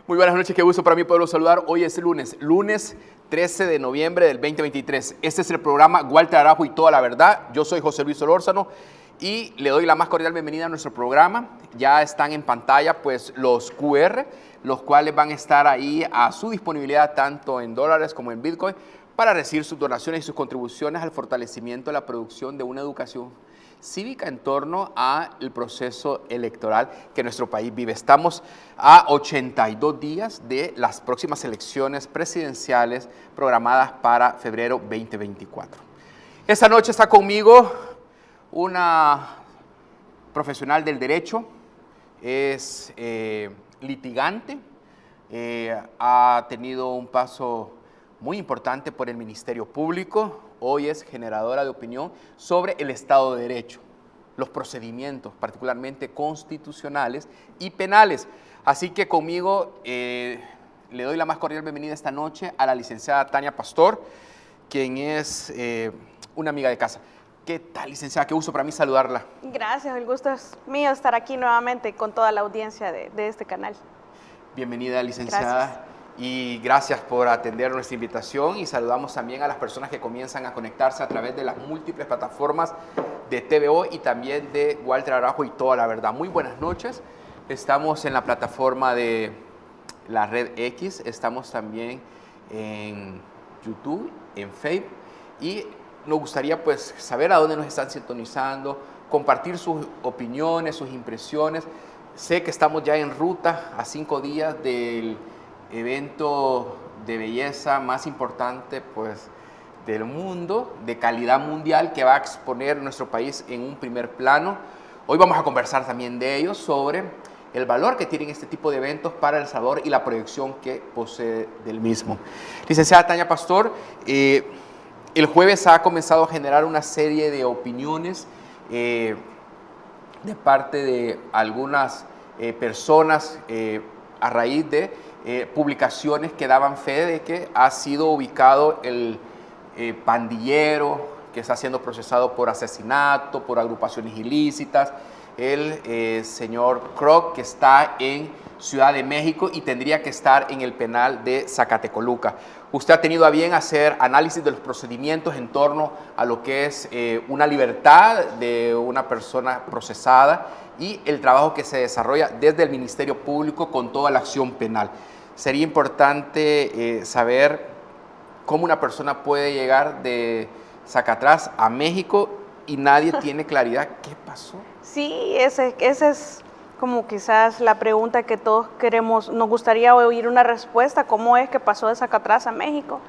Muy buenas noches, qué gusto para mí poderlos saludar. Hoy es lunes 13 de noviembre del 2023. Este es el programa Walter Araujo y toda la verdad. Yo soy José Luis Solórzano y le doy la más cordial bienvenida a nuestro programa. Ya están en pantalla pues los QR, los cuales van a estar ahí a su disponibilidad tanto en dólares como en Bitcoin para recibir sus donaciones y sus contribuciones al fortalecimiento de la producción de una educación cívica en torno al proceso electoral que nuestro país vive. Estamos a 82 días de las próximas elecciones presidenciales programadas para febrero 2024. Esta noche está conmigo una profesional del derecho, es litigante, ha tenido un paso muy importante por el Ministerio Público. Hoy es generadora de opinión sobre el Estado de Derecho, los procedimientos, particularmente constitucionales y penales. Así que conmigo le doy la más cordial bienvenida esta noche a la licenciada Tania Pastor, quien es una amiga de casa. ¿Qué tal, licenciada? Qué gusto para mí saludarla. Gracias, el gusto es mío estar aquí nuevamente con toda la audiencia de este canal. Bienvenida, licenciada. Gracias. Y gracias por atender nuestra invitación y saludamos también a las personas que comienzan a conectarse a través de las múltiples plataformas de TVO y también de Walter Araujo y toda la verdad. Muy buenas noches. Estamos en la plataforma de la red X, estamos también en YouTube, en Facebook y nos gustaría pues saber a dónde nos están sintonizando, compartir sus opiniones, sus impresiones. Sé que estamos ya en ruta a 5 días del evento de belleza más importante pues del mundo, de calidad mundial, que va a exponer nuestro país en un primer plano. Hoy vamos a conversar también de ello, sobre el valor que tienen este tipo de eventos para El Salvador y la proyección que posee del mismo. Licenciada Tania Pastor, el jueves ha comenzado a generar una serie de opiniones de parte de algunas personas a raíz de publicaciones que daban fe de que ha sido ubicado el pandillero que está siendo procesado por asesinato, por agrupaciones ilícitas, el señor Kroc, que está en Ciudad de México y tendría que estar en el penal de Zacatecoluca. Usted ha tenido a bien hacer análisis de los procedimientos en torno a lo que es una libertad de una persona procesada y el trabajo que se desarrolla desde el Ministerio Público con toda la acción penal. Sería importante saber cómo una persona puede llegar de Zacatrás a México y nadie tiene claridad qué pasó. Sí, esa es como quizás la pregunta que todos queremos, nos gustaría oír una respuesta, ¿cómo es que pasó de Zacatrás a México?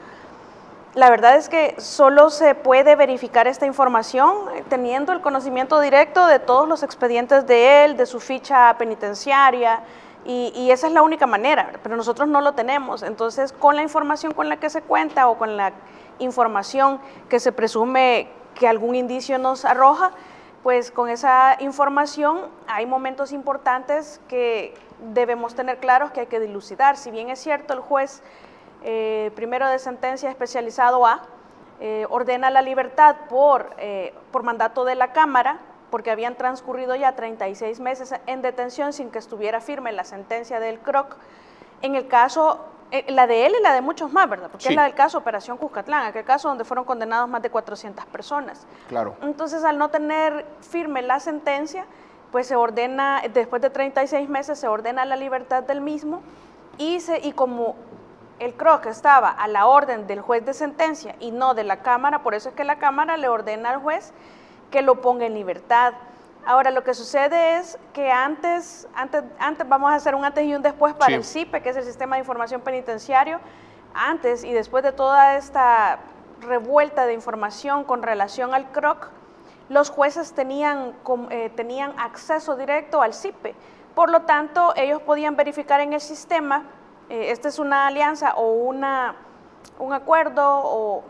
La verdad es que solo se puede verificar esta información teniendo el conocimiento directo de todos los expedientes de él, de su ficha penitenciaria, y esa es la única manera, pero nosotros no lo tenemos. Entonces, con la información con la que se cuenta o con la información que se presume que algún indicio nos arroja, pues con esa información hay momentos importantes que debemos tener claros que hay que dilucidar. Si bien es cierto, el juez primero de sentencia especializado A ordena la libertad por mandato de la Cámara, porque habían transcurrido ya 36 meses en detención sin que estuviera firme la sentencia del Kroc. En el caso, la de él y la de muchos más, ¿verdad? Porque sí, es la del caso Operación Cuscatlán, aquel caso donde fueron condenados más de 400 personas. Claro. Entonces, al no tener firme la sentencia, pues se ordena, después de 36 meses, se ordena la libertad del mismo y como el Kroc estaba a la orden del juez de sentencia y no de la Cámara, por eso es que la Cámara le ordena al juez que lo ponga en libertad. Ahora, lo que sucede es que antes vamos a hacer un antes y un después para el SIPE, que es el Sistema de Información Penitenciario. Antes y después de toda esta revuelta de información con relación al Kroc, los jueces tenían acceso directo al SIPE. Por lo tanto, ellos podían verificar en el sistema, esta es una alianza o un acuerdo o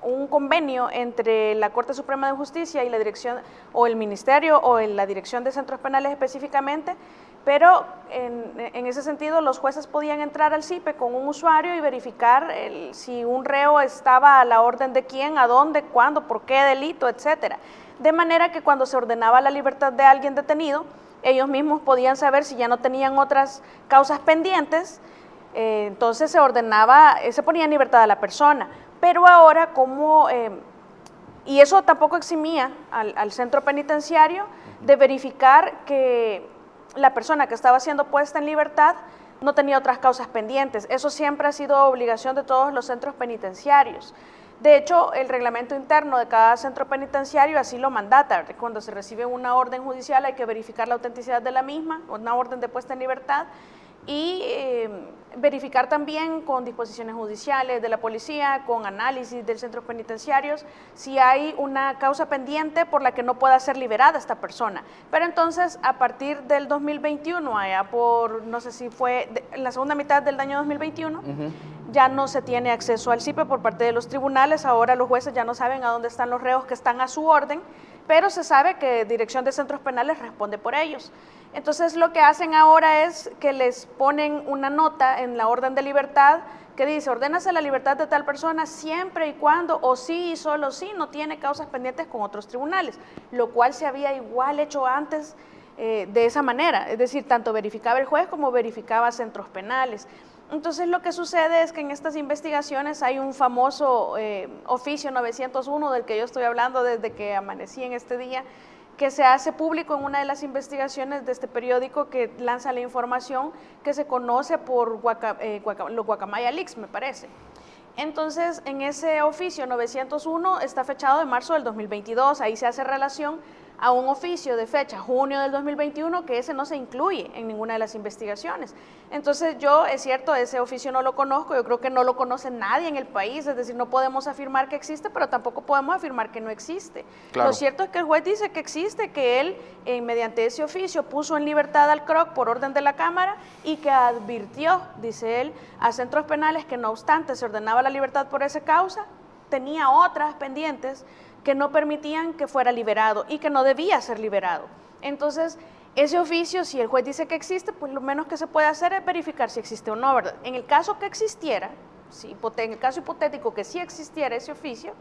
un convenio entre la Corte Suprema de Justicia y la dirección o el Ministerio o la Dirección de Centros Penales específicamente, pero en ese sentido los jueces podían entrar al SIPE con un usuario y verificar si un reo estaba a la orden de quién, a dónde, cuándo, por qué delito, etcétera. De manera que cuando se ordenaba la libertad de alguien detenido, ellos mismos podían saber si ya no tenían otras causas pendientes entonces se ordenaba, se ponía en libertad a la persona. Pero ahora, y eso tampoco eximía al centro penitenciario de verificar que la persona que estaba siendo puesta en libertad no tenía otras causas pendientes. Eso siempre ha sido obligación de todos los centros penitenciarios. De hecho, el reglamento interno de cada centro penitenciario así lo mandata. Cuando se recibe una orden judicial hay que verificar la autenticidad de la misma, una orden de puesta en libertad, y verificar también con disposiciones judiciales de la policía, con análisis del centro penitenciarios, si hay una causa pendiente por la que no pueda ser liberada esta persona. Pero entonces, a partir del 2021, allá por, no sé si fue en la segunda mitad del año 2021, ya no se tiene acceso al CIPE por parte de los tribunales. Ahora los jueces ya no saben a dónde están los reos que están a su orden, pero se sabe que Dirección de Centros Penales responde por ellos. Entonces lo que hacen ahora es que les ponen una nota en la orden de libertad que dice: ordénase la libertad de tal persona siempre y cuando, o sí y solo sí, no tiene causas pendientes con otros tribunales, lo cual se había igual hecho antes de esa manera, es decir, tanto verificaba el juez como verificaba centros penales. Entonces lo que sucede es que en estas investigaciones hay un famoso oficio 901 del que yo estoy hablando desde que amanecí en este día, que se hace público en una de las investigaciones de este periódico que lanza la información, que se conoce por los Guacamaya Leaks, me parece. Entonces, en ese oficio 901 está fechado de marzo del 2022, ahí se hace relación a un oficio de fecha junio del 2021, que ese no se incluye en ninguna de las investigaciones. Entonces yo, es cierto, ese oficio no lo conozco, yo creo que no lo conoce nadie en el país, es decir, no podemos afirmar que existe, pero tampoco podemos afirmar que no existe. Claro. Lo cierto es que el juez dice que existe, que él, mediante ese oficio, puso en libertad al CROC por orden de la Cámara y que advirtió, dice él, a centros penales que no obstante se ordenaba la libertad por esa causa, tenía otras pendientes que no permitían que fuera liberado y que no debía ser liberado. Entonces, ese oficio, si el juez dice que existe, pues lo menos que se puede hacer es verificar si existe o no, ¿verdad? En el caso que existiera, en el caso hipotético que sí existiera ese oficio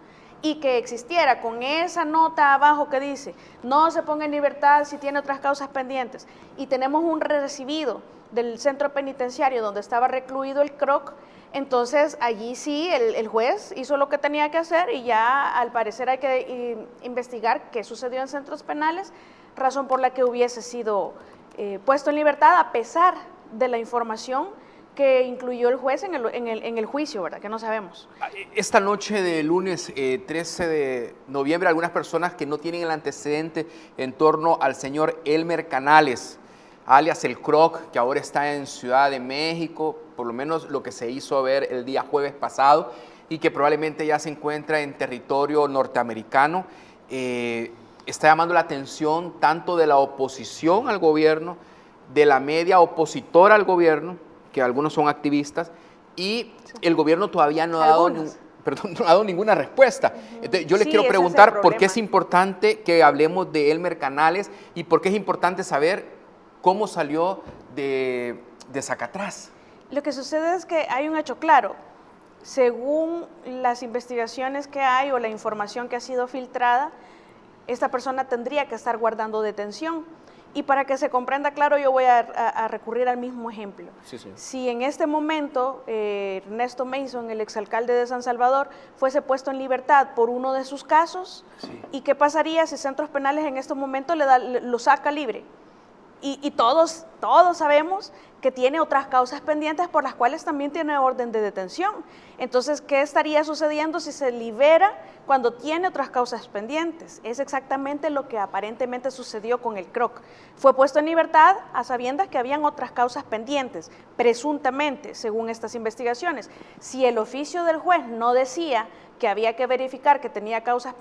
y que existiera con esa nota abajo que dice no se ponga en libertad si tiene otras causas pendientes, y tenemos un recibido del centro penitenciario donde estaba recluido el CROC, entonces allí sí el juez hizo lo que tenía que hacer y ya al parecer hay que investigar qué sucedió en centros penales, razón por la que hubiese sido puesto en libertad a pesar de la información que incluyó el juez en el juicio, ¿verdad? Que no sabemos. Esta noche de lunes 13 de noviembre, algunas personas que no tienen el antecedente en torno al señor Elmer Canales, alias el CROC, que ahora está en Ciudad de México, por lo menos lo que se hizo ver el día jueves pasado, y que probablemente ya se encuentra en territorio norteamericano, está llamando la atención tanto de la oposición al gobierno, de la media opositora al gobierno, que algunos son activistas, y el gobierno todavía no ha dado ninguna respuesta. Entonces, yo les quiero preguntar por qué es importante que hablemos de Elmer Canales y por qué es importante saber cómo salió de Zacatrás. Lo que sucede es que hay un hecho claro. Según las investigaciones que hay o la información que ha sido filtrada, esta persona tendría que estar guardando detención. Y para que se comprenda claro, yo voy a recurrir al mismo ejemplo. Sí. Si en este momento Ernesto Mason, el exalcalde de San Salvador, fuese puesto en libertad por uno de sus casos, ¿y qué pasaría si Centros Penales en este momento lo saca libre? Y todos sabemos que tiene otras causas pendientes por las cuales también tiene orden de detención. Entonces, ¿qué estaría sucediendo si se libera cuando tiene otras causas pendientes? Es exactamente lo que aparentemente sucedió con el CROC. Fue puesto en libertad a sabiendas que habían otras causas pendientes, presuntamente, según estas investigaciones. Si el oficio del juez no decía que había que verificar que tenía causas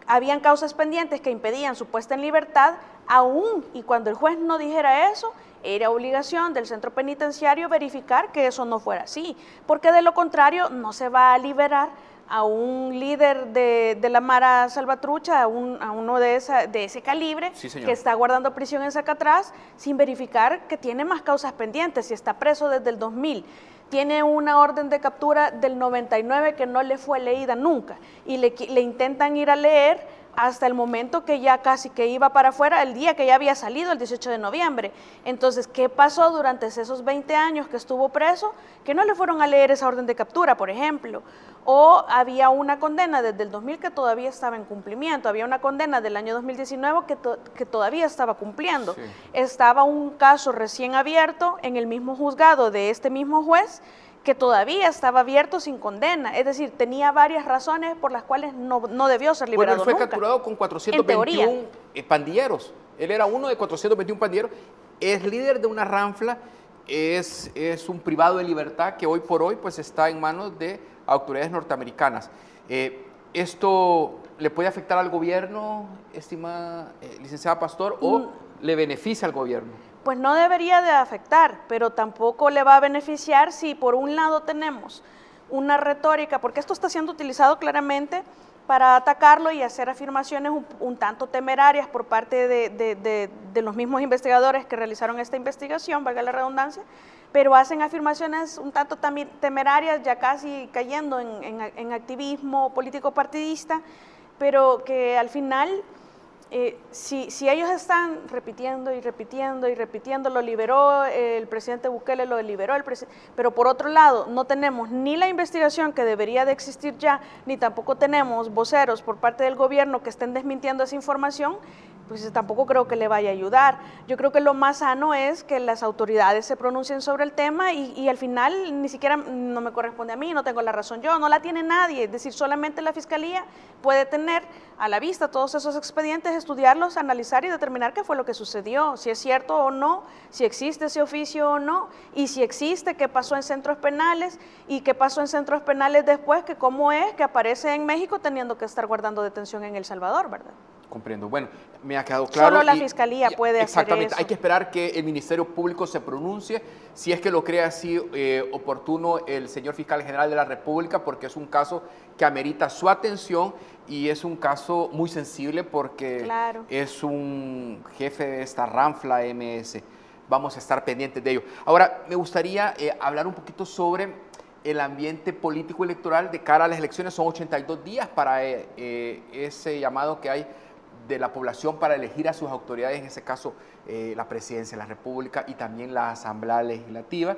habían causas pendientes que impedían su puesta en libertad, aún y cuando el juez no dijera eso, era obligación del centro penitenciario verificar que eso no fuera así, porque de lo contrario no se va a liberar a un líder de la Mara Salvatrucha, a uno de ese calibre, que está guardando prisión en Zacatrás, sin verificar que tiene más causas pendientes, si está preso desde el 2000. Tiene una orden de captura del 99 que no le fue leída nunca y le intentan ir a leer hasta el momento que ya casi que iba para afuera, el día que ya había salido, el 18 de noviembre. Entonces, ¿qué pasó durante esos 20 años que estuvo preso? Que no le fueron a leer esa orden de captura, por ejemplo. O había una condena desde el 2000 que todavía estaba en cumplimiento, había una condena del año 2019 que todavía estaba cumpliendo. Sí. Estaba un caso recién abierto en el mismo juzgado de este mismo juez, que todavía estaba abierto sin condena, es decir, tenía varias razones por las cuales no debió ser liberado. Bueno, él fue capturado con 421 pandilleros, él era uno de 421 pandilleros, es líder de una ranfla, es un privado de libertad que hoy por hoy pues está en manos de autoridades norteamericanas. ¿Esto le puede afectar al gobierno, estimada licenciada Pastor, o le beneficia al gobierno? Pues no debería de afectar, pero tampoco le va a beneficiar si por un lado tenemos una retórica, porque esto está siendo utilizado claramente para atacarlo y hacer afirmaciones un tanto temerarias por parte de los mismos investigadores que realizaron esta investigación, valga la redundancia, pero hacen afirmaciones un tanto temerarias, ya casi cayendo en activismo político partidista, pero que al final... Si ellos están repitiendo y repitiendo y repitiendo, lo liberó el presidente Bukele, lo liberó el presidente, pero por otro lado no tenemos ni la investigación que debería de existir ya, ni tampoco tenemos voceros por parte del gobierno que estén desmintiendo esa información, pues tampoco creo que le vaya a ayudar. Yo creo que lo más sano es que las autoridades se pronuncien sobre el tema y al final ni siquiera no me corresponde a mí, no tengo la razón yo, no la tiene nadie, es decir, solamente la Fiscalía puede tener a la vista todos esos expedientes, estudiarlos, analizar y determinar qué fue lo que sucedió, si es cierto o no, si existe ese oficio o no, y si existe, qué pasó en centros penales y qué pasó en centros penales después, que cómo es que aparece en México teniendo que estar guardando detención en El Salvador, ¿verdad? Comprendo. Bueno, me ha quedado claro. Solo la Fiscalía puede hacer eso. Exactamente. Hay que esperar que el Ministerio Público se pronuncie, si es que lo cree así oportuno el señor Fiscal General de la República, porque es un caso que amerita su atención y es un caso muy sensible porque claro, es un jefe de esta ranfla MS. Vamos a estar pendientes de ello. Ahora, me gustaría hablar un poquito sobre el ambiente político electoral de cara a las elecciones. Son 82 días para ese llamado que hay de la población para elegir a sus autoridades, en ese caso la Presidencia de la República y también la Asamblea Legislativa,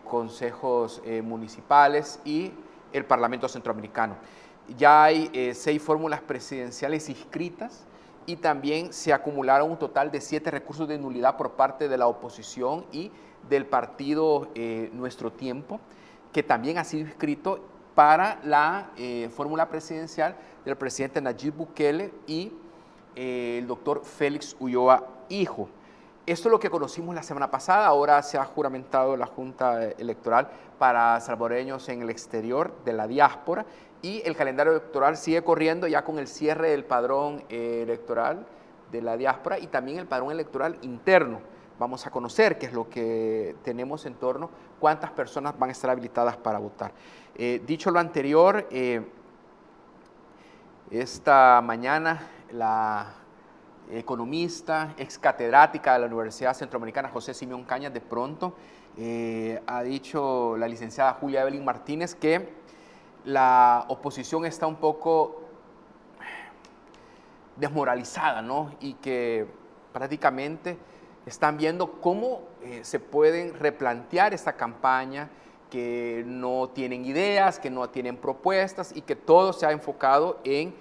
consejos municipales y el Parlamento Centroamericano. Ya hay 6 fórmulas presidenciales inscritas y también se acumularon un total de 7 recursos de nulidad por parte de la oposición y del partido Nuestro Tiempo, que también ha sido inscrito para la fórmula presidencial del presidente Nayib Bukele y el doctor Félix Ulloa, hijo. Esto es lo que conocimos la semana pasada. Ahora se ha juramentado la Junta Electoral para salvadoreños en el exterior de la diáspora y el calendario electoral sigue corriendo ya con el cierre del padrón electoral de la diáspora y también el padrón electoral interno. Vamos a conocer qué es lo que tenemos en torno, cuántas personas van a estar habilitadas para votar. Dicho lo anterior, esta mañana la economista, ex catedrática de la Universidad Centroamericana, José Simeón Cañas, de pronto ha dicho la licenciada Julia Evelyn Martínez que la oposición está un poco desmoralizada, ¿no? Y que prácticamente están viendo cómo se pueden replantear esta campaña, que no tienen ideas, que no tienen propuestas y que todo se ha enfocado en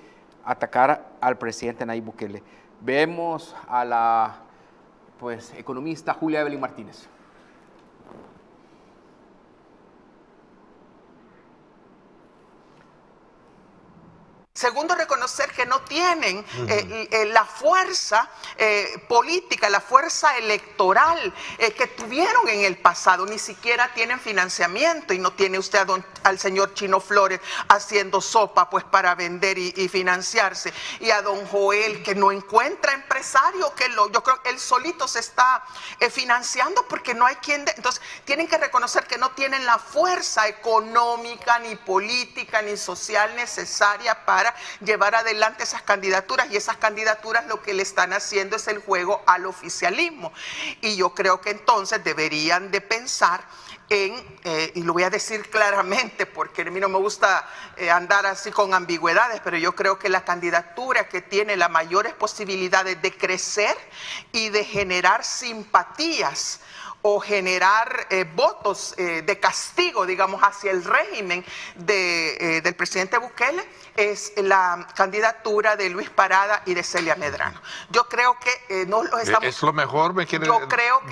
atacar al presidente Nayib Bukele. Vemos a la economista Julia Evelyn Martínez. Segundo, reconocer que no tienen la fuerza política, la fuerza electoral que tuvieron en el pasado. Ni siquiera tienen financiamiento y no tiene usted al señor Chino Flores haciendo sopa pues para vender y financiarse. Y a don Joel, que no encuentra empresario, yo creo que él solito se está financiando porque no hay quien... Entonces, tienen que reconocer que no tienen la fuerza económica, ni política, ni social necesaria para para llevar adelante esas candidaturas, y esas candidaturas lo que le están haciendo es el juego al oficialismo. Y yo creo que entonces deberían de pensar y lo voy a decir claramente porque a mí no me gusta andar así con ambigüedades, pero yo creo que la candidatura que tiene las mayores posibilidades de crecer y de generar simpatías o generar votos de castigo, digamos, hacia el régimen del presidente Bukele, es la candidatura de Luis Parada y de Celia Medrano. Yo creo que no lo estamos... ¿Es lo mejor? ¿Me quiere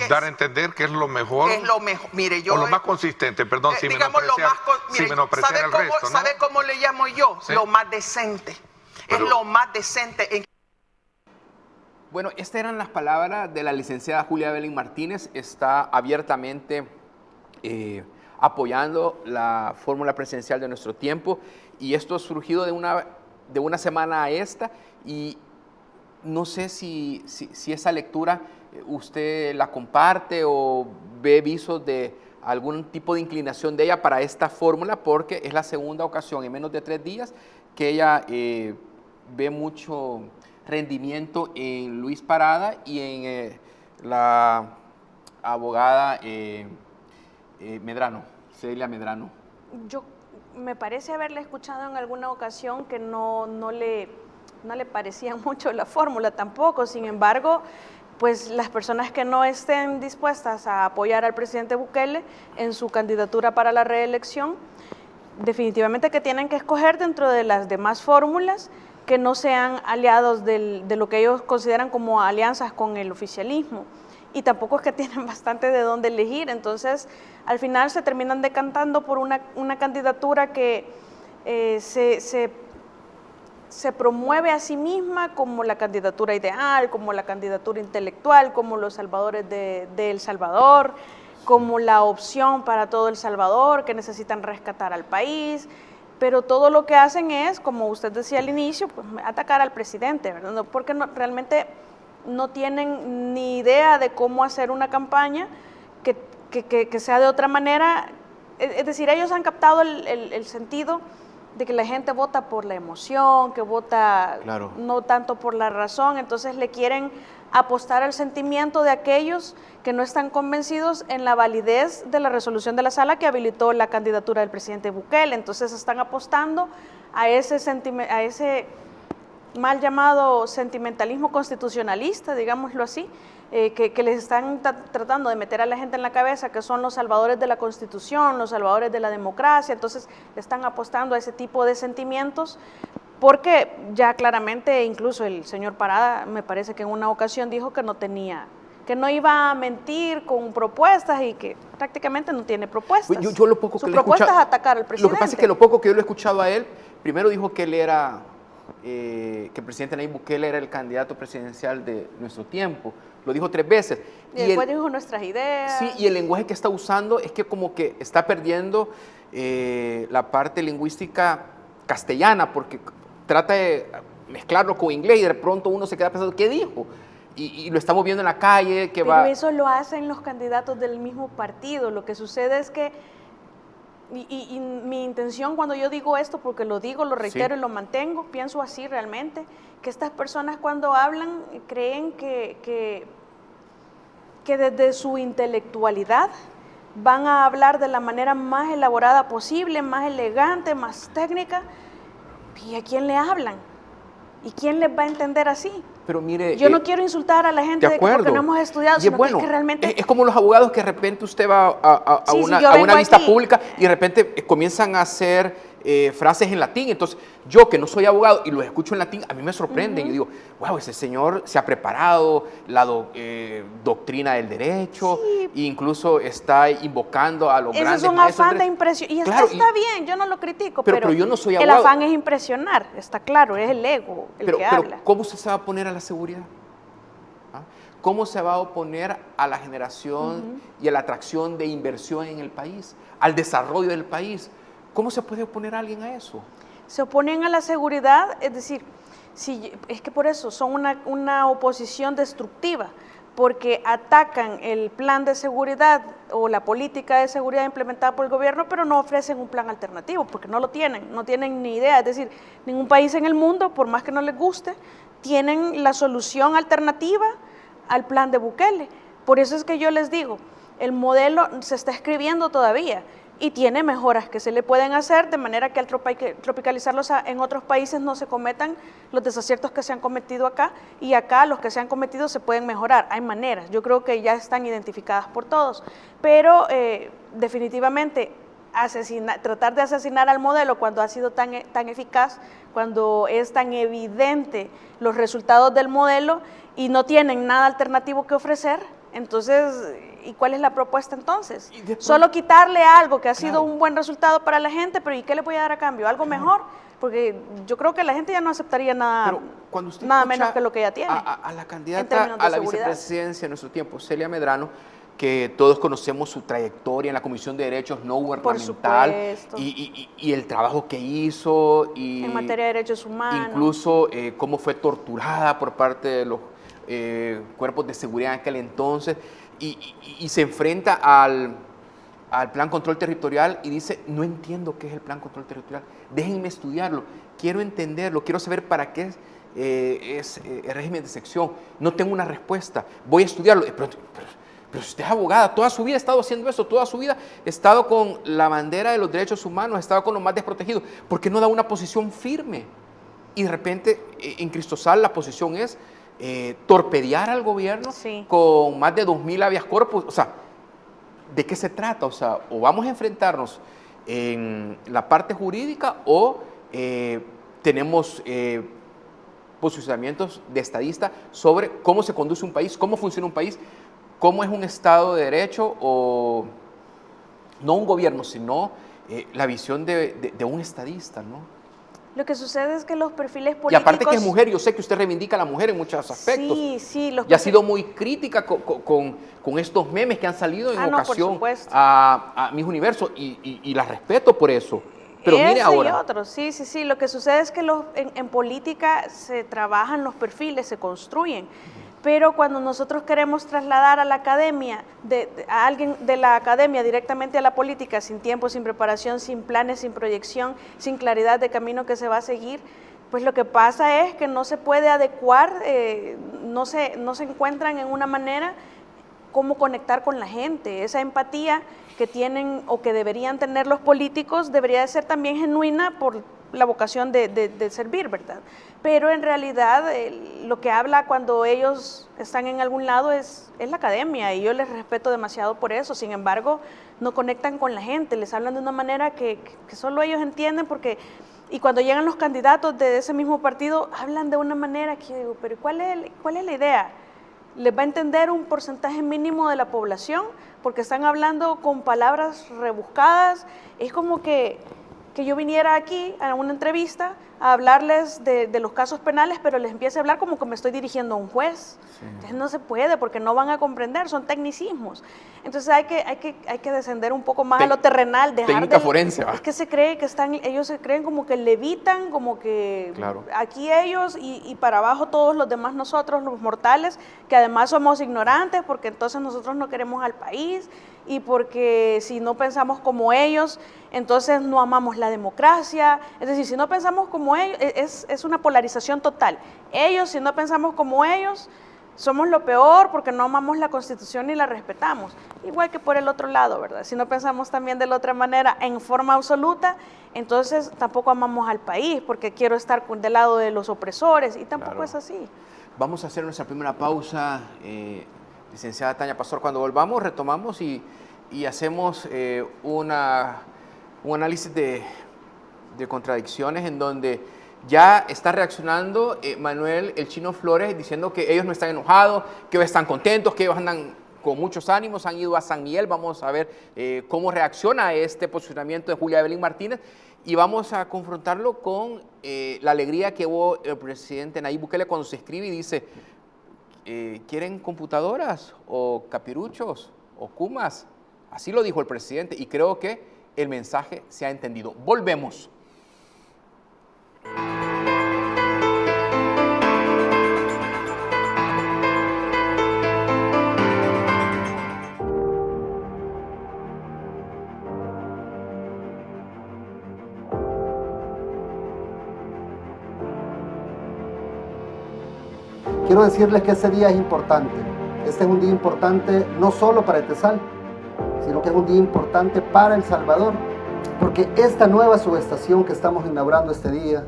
dar a entender que es lo mejor? Es lo mejor. Mire, yo... O lo más consistente, perdón, sin menospreciar el resto, ¿no? ¿Sabe cómo le llamo yo? ¿Sí? Lo más decente. Pero... es lo más decente. Bueno, estas eran las palabras de la licenciada Julia Evelyn Martínez. Está abiertamente apoyando la fórmula presidencial de nuestro tiempo, y esto ha surgido de una semana a esta, y no sé si esa lectura usted la comparte o ve visos de algún tipo de inclinación de ella para esta fórmula, porque es la segunda ocasión en menos de 3 días que ella ve mucho rendimiento en Luis Parada y en la abogada Medrano, Celia Medrano. Yo me parece haberle escuchado en alguna ocasión que no le parecía mucho la fórmula tampoco. Sin embargo, pues las personas que no estén dispuestas a apoyar al presidente Bukele en su candidatura para la reelección, definitivamente que tienen que escoger dentro de las demás fórmulas que no sean aliados de lo que ellos consideran como alianzas con el oficialismo. Y tampoco es que tienen bastante de dónde elegir. Entonces, al final se terminan decantando por una candidatura que se promueve a sí misma como la candidatura ideal, como la candidatura intelectual, como los salvadores de El Salvador, como la opción para todo El Salvador, que necesitan rescatar al país. Pero todo lo que hacen es, como usted decía al inicio, pues atacar al presidente, ¿verdad? Porque realmente no tienen ni idea de cómo hacer una campaña que sea de otra manera. Es decir, ellos han captado el sentido de que la gente vota por la emoción, que vota claro, no tanto por la razón. Entonces le quieren apostar al sentimiento de aquellos que no están convencidos en la validez de la resolución de la sala que habilitó la candidatura del presidente Bukele. Entonces están apostando a ese mal llamado sentimentalismo constitucionalista, digámoslo así, que les están tratando de meter a la gente en la cabeza que son los salvadores de la Constitución, los salvadores de la democracia. Entonces le están apostando a ese tipo de sentimientos, porque ya claramente incluso el señor Parada me parece que en una ocasión dijo que no iba a mentir con propuestas y que prácticamente no tiene propuestas. Yo lo poco Su que propuesta es atacar al presidente. Lo que pasa es que lo poco que yo lo he escuchado a él, primero dijo que él era, que el presidente Nayib Bukele era el candidato presidencial de nuestro tiempo. Lo dijo 3 veces. Y después dijo nuestras ideas. Sí, y el lenguaje que está usando es que como que está perdiendo la parte lingüística castellana, porque trata de mezclarlo con inglés y de pronto uno se queda pensando, ¿qué dijo? Y lo estamos viendo en la calle. Pero eso lo hacen los candidatos del mismo partido. Lo que sucede es que, y mi intención cuando yo digo esto, porque lo digo, lo reitero, sí, y lo mantengo, pienso así realmente, que estas personas cuando hablan creen que desde su intelectualidad van a hablar de la manera más elaborada posible, más elegante, más técnica. ¿Y a quién le hablan? ¿Y quién les va a entender así? Pero mire, yo no quiero insultar a la gente de porque no hemos estudiado, sino bueno, que realmente... Es como los abogados que de repente usted va a una vista pública y de repente comienzan a hacer frases en latín. Entonces, yo que no soy abogado y los escucho en latín, a mí me sorprenden. Y digo, wow, ese señor se ha preparado, la doctrina del derecho, sí, e incluso está invocando a los grandes maestros. Es un afán de impresión. Y claro, está bien, yo no lo critico, pero yo no soy abogado. El afán es impresionar, está claro, es el ego el que habla. Pero ¿cómo se va a oponer a la seguridad? ¿Ah? ¿Cómo se va a oponer a la generación y a la atracción de inversión en el país, al desarrollo del país? ¿Cómo se puede oponer a alguien a eso? Se oponen a la seguridad, es decir, es que por eso son una oposición destructiva, porque atacan el plan de seguridad o la política de seguridad implementada por el gobierno, pero no ofrecen un plan alternativo, porque no lo tienen, no tienen ni idea. Es decir, ningún país en el mundo, por más que no les guste, tienen la solución alternativa al plan de Bukele. Por eso es que yo les digo, el modelo se está escribiendo todavía y tiene mejoras que se le pueden hacer de manera que al tropicalizarlos en otros países no se cometan los desaciertos que se han cometido acá, y acá los que se han cometido se pueden mejorar. Hay maneras, yo creo que ya están identificadas por todos, pero definitivamente tratar de asesinar al modelo cuando ha sido tan eficaz, cuando es tan evidente los resultados del modelo y no tienen nada alternativo que ofrecer. Entonces, ¿y cuál es la propuesta entonces? Solo quitarle algo que ha sido un buen resultado para la gente, pero ¿y qué le voy a dar a cambio? ¿Algo mejor? Porque yo creo que la gente ya no aceptaría nada menos que lo que ya tiene. A la candidata a la vicepresidencia en nuestro tiempo, Celia Medrano, que todos conocemos su trayectoria en la Comisión de Derechos No Gubernamental y el trabajo que hizo. Y en materia de derechos humanos. Incluso cómo fue torturada por parte de los cuerpos de seguridad en aquel entonces, y se enfrenta al plan control territorial y dice, no entiendo qué es el plan control territorial, déjenme estudiarlo, quiero entenderlo, quiero saber para qué es el régimen de sección, no tengo una respuesta, voy a estudiarlo. Pero usted es abogada, toda su vida ha estado haciendo eso, toda su vida ha estado con la bandera de los derechos humanos, ha estado con los más desprotegidos, ¿por qué no da una posición firme? Y de repente en Cristosal la posición es torpedear al gobierno con más de 2.000 habeas corpus. O sea, ¿de qué se trata? O sea, o vamos a enfrentarnos en la parte jurídica o tenemos posicionamientos de estadista sobre cómo se conduce un país, cómo funciona un país, cómo es un Estado de Derecho, o no un gobierno, sino la visión de un estadista, ¿no? Lo que sucede es que los perfiles políticos... Y aparte que es mujer, yo sé que usted reivindica a la mujer en muchos aspectos. Sí. Y ha sido muy crítica con estos memes que han salido en ocasión a Miss Universo, y las respeto por eso. Pero mire ahora. Y otros, sí. Lo que sucede es que en política se trabajan los perfiles, se construyen. Pero cuando nosotros queremos trasladar a la academia, a alguien de la academia directamente a la política, sin tiempo, sin preparación, sin planes, sin proyección, sin claridad de camino que se va a seguir, pues lo que pasa es que no se puede adecuar, no se encuentran en una manera cómo conectar con la gente. Esa empatía que tienen o que deberían tener los políticos debería de ser también genuina por la vocación de servir, ¿verdad? Pero en realidad lo que habla cuando ellos están en algún lado es la academia, y yo les respeto demasiado por eso. Sin embargo, no conectan con la gente, les hablan de una manera que solo ellos entienden, y cuando llegan los candidatos de ese mismo partido, hablan de una manera que digo, pero ¿cuál es la idea? ¿Les va a entender un porcentaje mínimo de la población? Porque están hablando con palabras rebuscadas. Es como que yo viniera aquí a una entrevista a hablarles de los casos penales, pero les empiece a hablar como que me estoy dirigiendo a un juez. Sí. Entonces no se puede, porque no van a comprender, son tecnicismos. Entonces hay que descender un poco más a lo terrenal, técnica forense. Es que se cree que ellos se creen como que levitan, como que aquí ellos y para abajo todos los demás nosotros, los mortales, que además somos ignorantes, porque entonces nosotros no queremos al país, y porque si no pensamos como ellos, entonces no amamos la democracia. Es decir, si no pensamos como ellos, es una polarización total. Ellos, si no pensamos como ellos, somos lo peor porque no amamos la Constitución ni la respetamos. Igual que por el otro lado, ¿verdad? Si no pensamos también de la otra manera, en forma absoluta, entonces tampoco amamos al país, porque quiero estar del lado de los opresores, y tampoco es así. Vamos a hacer nuestra primera pausa, licenciada Tania Pastor. Cuando volvamos, retomamos y hacemos un análisis de contradicciones, en donde ya está reaccionando Manuel El Chino Flores, diciendo que ellos no están enojados, que ellos están contentos, que ellos andan con muchos ánimos, han ido a San Miguel. Vamos a ver cómo reacciona a este posicionamiento de Julia Evelyn Martínez, y vamos a confrontarlo con la alegría que hubo el presidente Nayib Bukele cuando se escribe y dice, ¿quieren computadoras o capiruchos o kumas? Así lo dijo el presidente, y creo que el mensaje se ha entendido. Volvemos. quiero decirles que ese día es importante. Este es un día importante no solo para Etesal, sino que es un día importante para El Salvador, porque esta nueva subestación que estamos inaugurando este día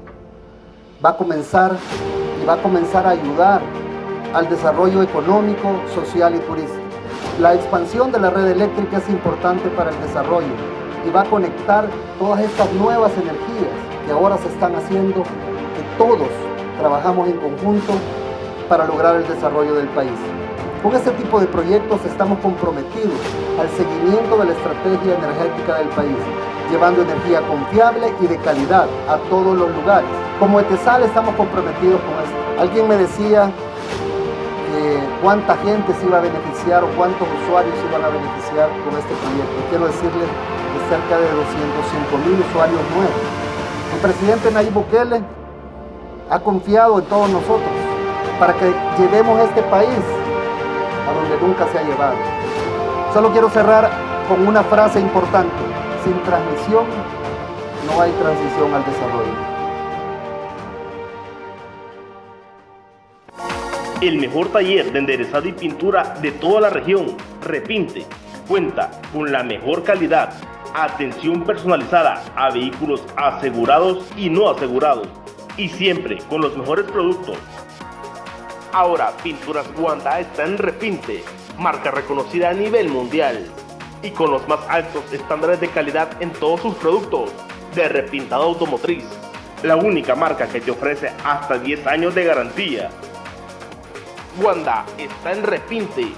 va a comenzar a ayudar al desarrollo económico, social y turístico. La expansión de la red eléctrica es importante para el desarrollo y va a conectar todas estas nuevas energías que ahora se están haciendo, que todos trabajamos en conjunto para lograr el desarrollo del país. Con este tipo de proyectos estamos comprometidos al seguimiento de la estrategia energética del país, llevando energía confiable y de calidad a todos los lugares. Como Etesal estamos comprometidos con esto. Alguien me decía cuánta gente se iba a beneficiar o cuántos usuarios se iban a beneficiar con este proyecto. Quiero decirles que cerca de 205,000 usuarios nuevos. El presidente Nayib Bukele ha confiado en todos nosotros para que llevemos este país a donde nunca se ha llevado. Solo quiero cerrar con una frase importante: sin transmisión no hay transición al desarrollo. El mejor taller de enderezado y pintura de toda la región, Repinte, cuenta con la mejor calidad, atención personalizada a vehículos asegurados y no asegurados, y siempre con los mejores productos. Ahora Pinturas Wanda está en Repinte, marca reconocida a nivel mundial, y con los más altos estándares de calidad en todos sus productos, de repintado automotriz, la única marca que te ofrece hasta 10 años de garantía. Wanda está en Repinte,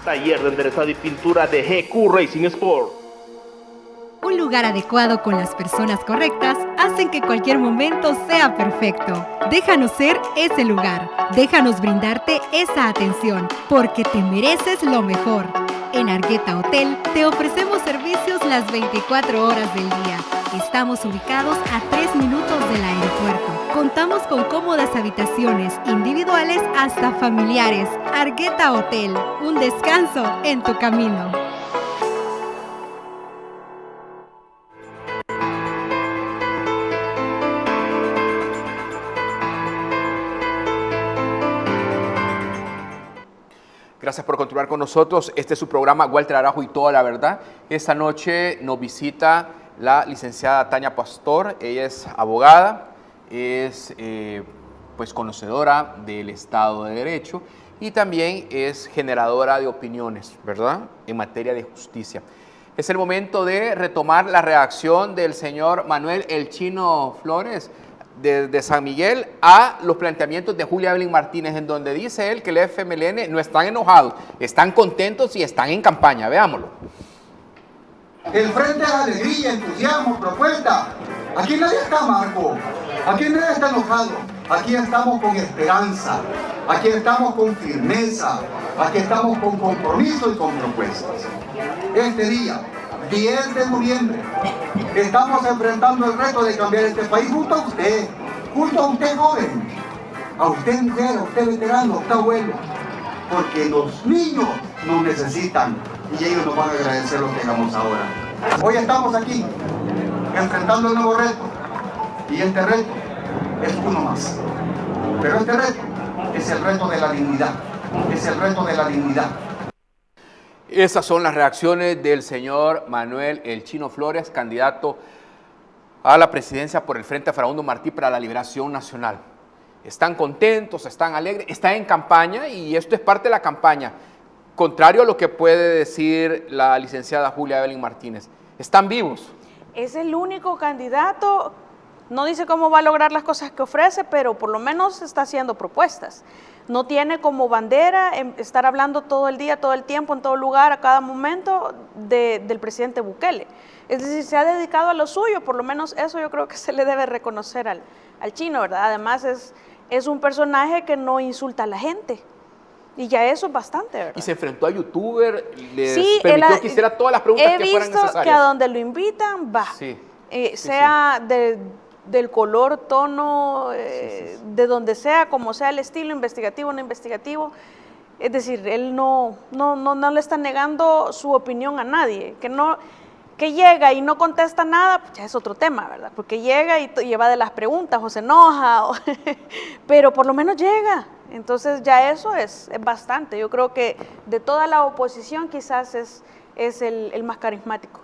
taller de enderezado y pintura de GQ Racing Sport. Un lugar adecuado con las personas correctas hacen que cualquier momento sea perfecto. Déjanos ser ese lugar. Déjanos brindarte esa atención, porque te mereces lo mejor. En Argueta Hotel te ofrecemos servicios las 24 horas del día. Estamos ubicados a 3 minutos del aeropuerto. Contamos con cómodas habitaciones individuales hasta familiares. Argueta Hotel, un descanso en tu camino. Gracias por continuar con nosotros. Este es su programa Walter Araujo y toda la verdad. Esta noche nos visita la licenciada Tania Pastor. Ella es abogada, es pues conocedora del Estado de Derecho y también es generadora de opiniones, ¿verdad?, en materia de justicia. Es el momento de retomar la reacción del señor Manuel El Chino Flores de San Miguel a los planteamientos de Julia Evelyn Martínez, en donde dice él que el FMLN no están enojados, están contentos y están en campaña. Veámoslo. El frente es alegría, entusiasmo, propuesta. Aquí nadie está amargo, aquí nadie está enojado, aquí estamos con esperanza, aquí estamos con firmeza, aquí estamos con compromiso y con propuestas. Este día, 10 de noviembre, estamos enfrentando el reto de cambiar este país junto a usted joven, a usted mujer, a usted veterano, a usted abuelo, porque los niños nos necesitan y ellos nos van a agradecer lo que hagamos ahora. Hoy estamos aquí enfrentando el nuevo reto y este reto es uno más, pero este reto es el reto de la dignidad, es el reto de la dignidad. Esas son las reacciones del señor Manuel El Chino Flores, candidato a la presidencia por el Frente Farabundo Martí para la Liberación Nacional. Están contentos, están alegres, están en campaña y esto es parte de la campaña. Contrario a lo que puede decir la licenciada Julia Evelyn Martínez. Están vivos. Es el único candidato, no dice cómo va a lograr las cosas que ofrece, pero por lo menos está haciendo propuestas. No tiene como bandera estar hablando todo el día, todo el tiempo, en todo lugar, a cada momento del presidente Bukele. Es decir, se ha dedicado a lo suyo, por lo menos eso yo creo que se le debe reconocer al chino, ¿verdad? Además es un personaje que no insulta a la gente. Y ya eso es bastante, ¿verdad? Y se enfrentó a youtuber, les permitió que hiciera todas las preguntas que fueran necesarias. He visto que a donde lo invitan, va. Sí. Sea del color, tono, de donde sea, como sea el estilo, investigativo o no investigativo. Es decir, él no le está negando su opinión a nadie. Que no, Que llega y no contesta nada, pues ya es otro tema, ¿verdad? Porque llega y lleva de las preguntas o se enoja, pero por lo menos llega. Entonces ya eso es bastante. Yo creo que de toda la oposición quizás es el más carismático.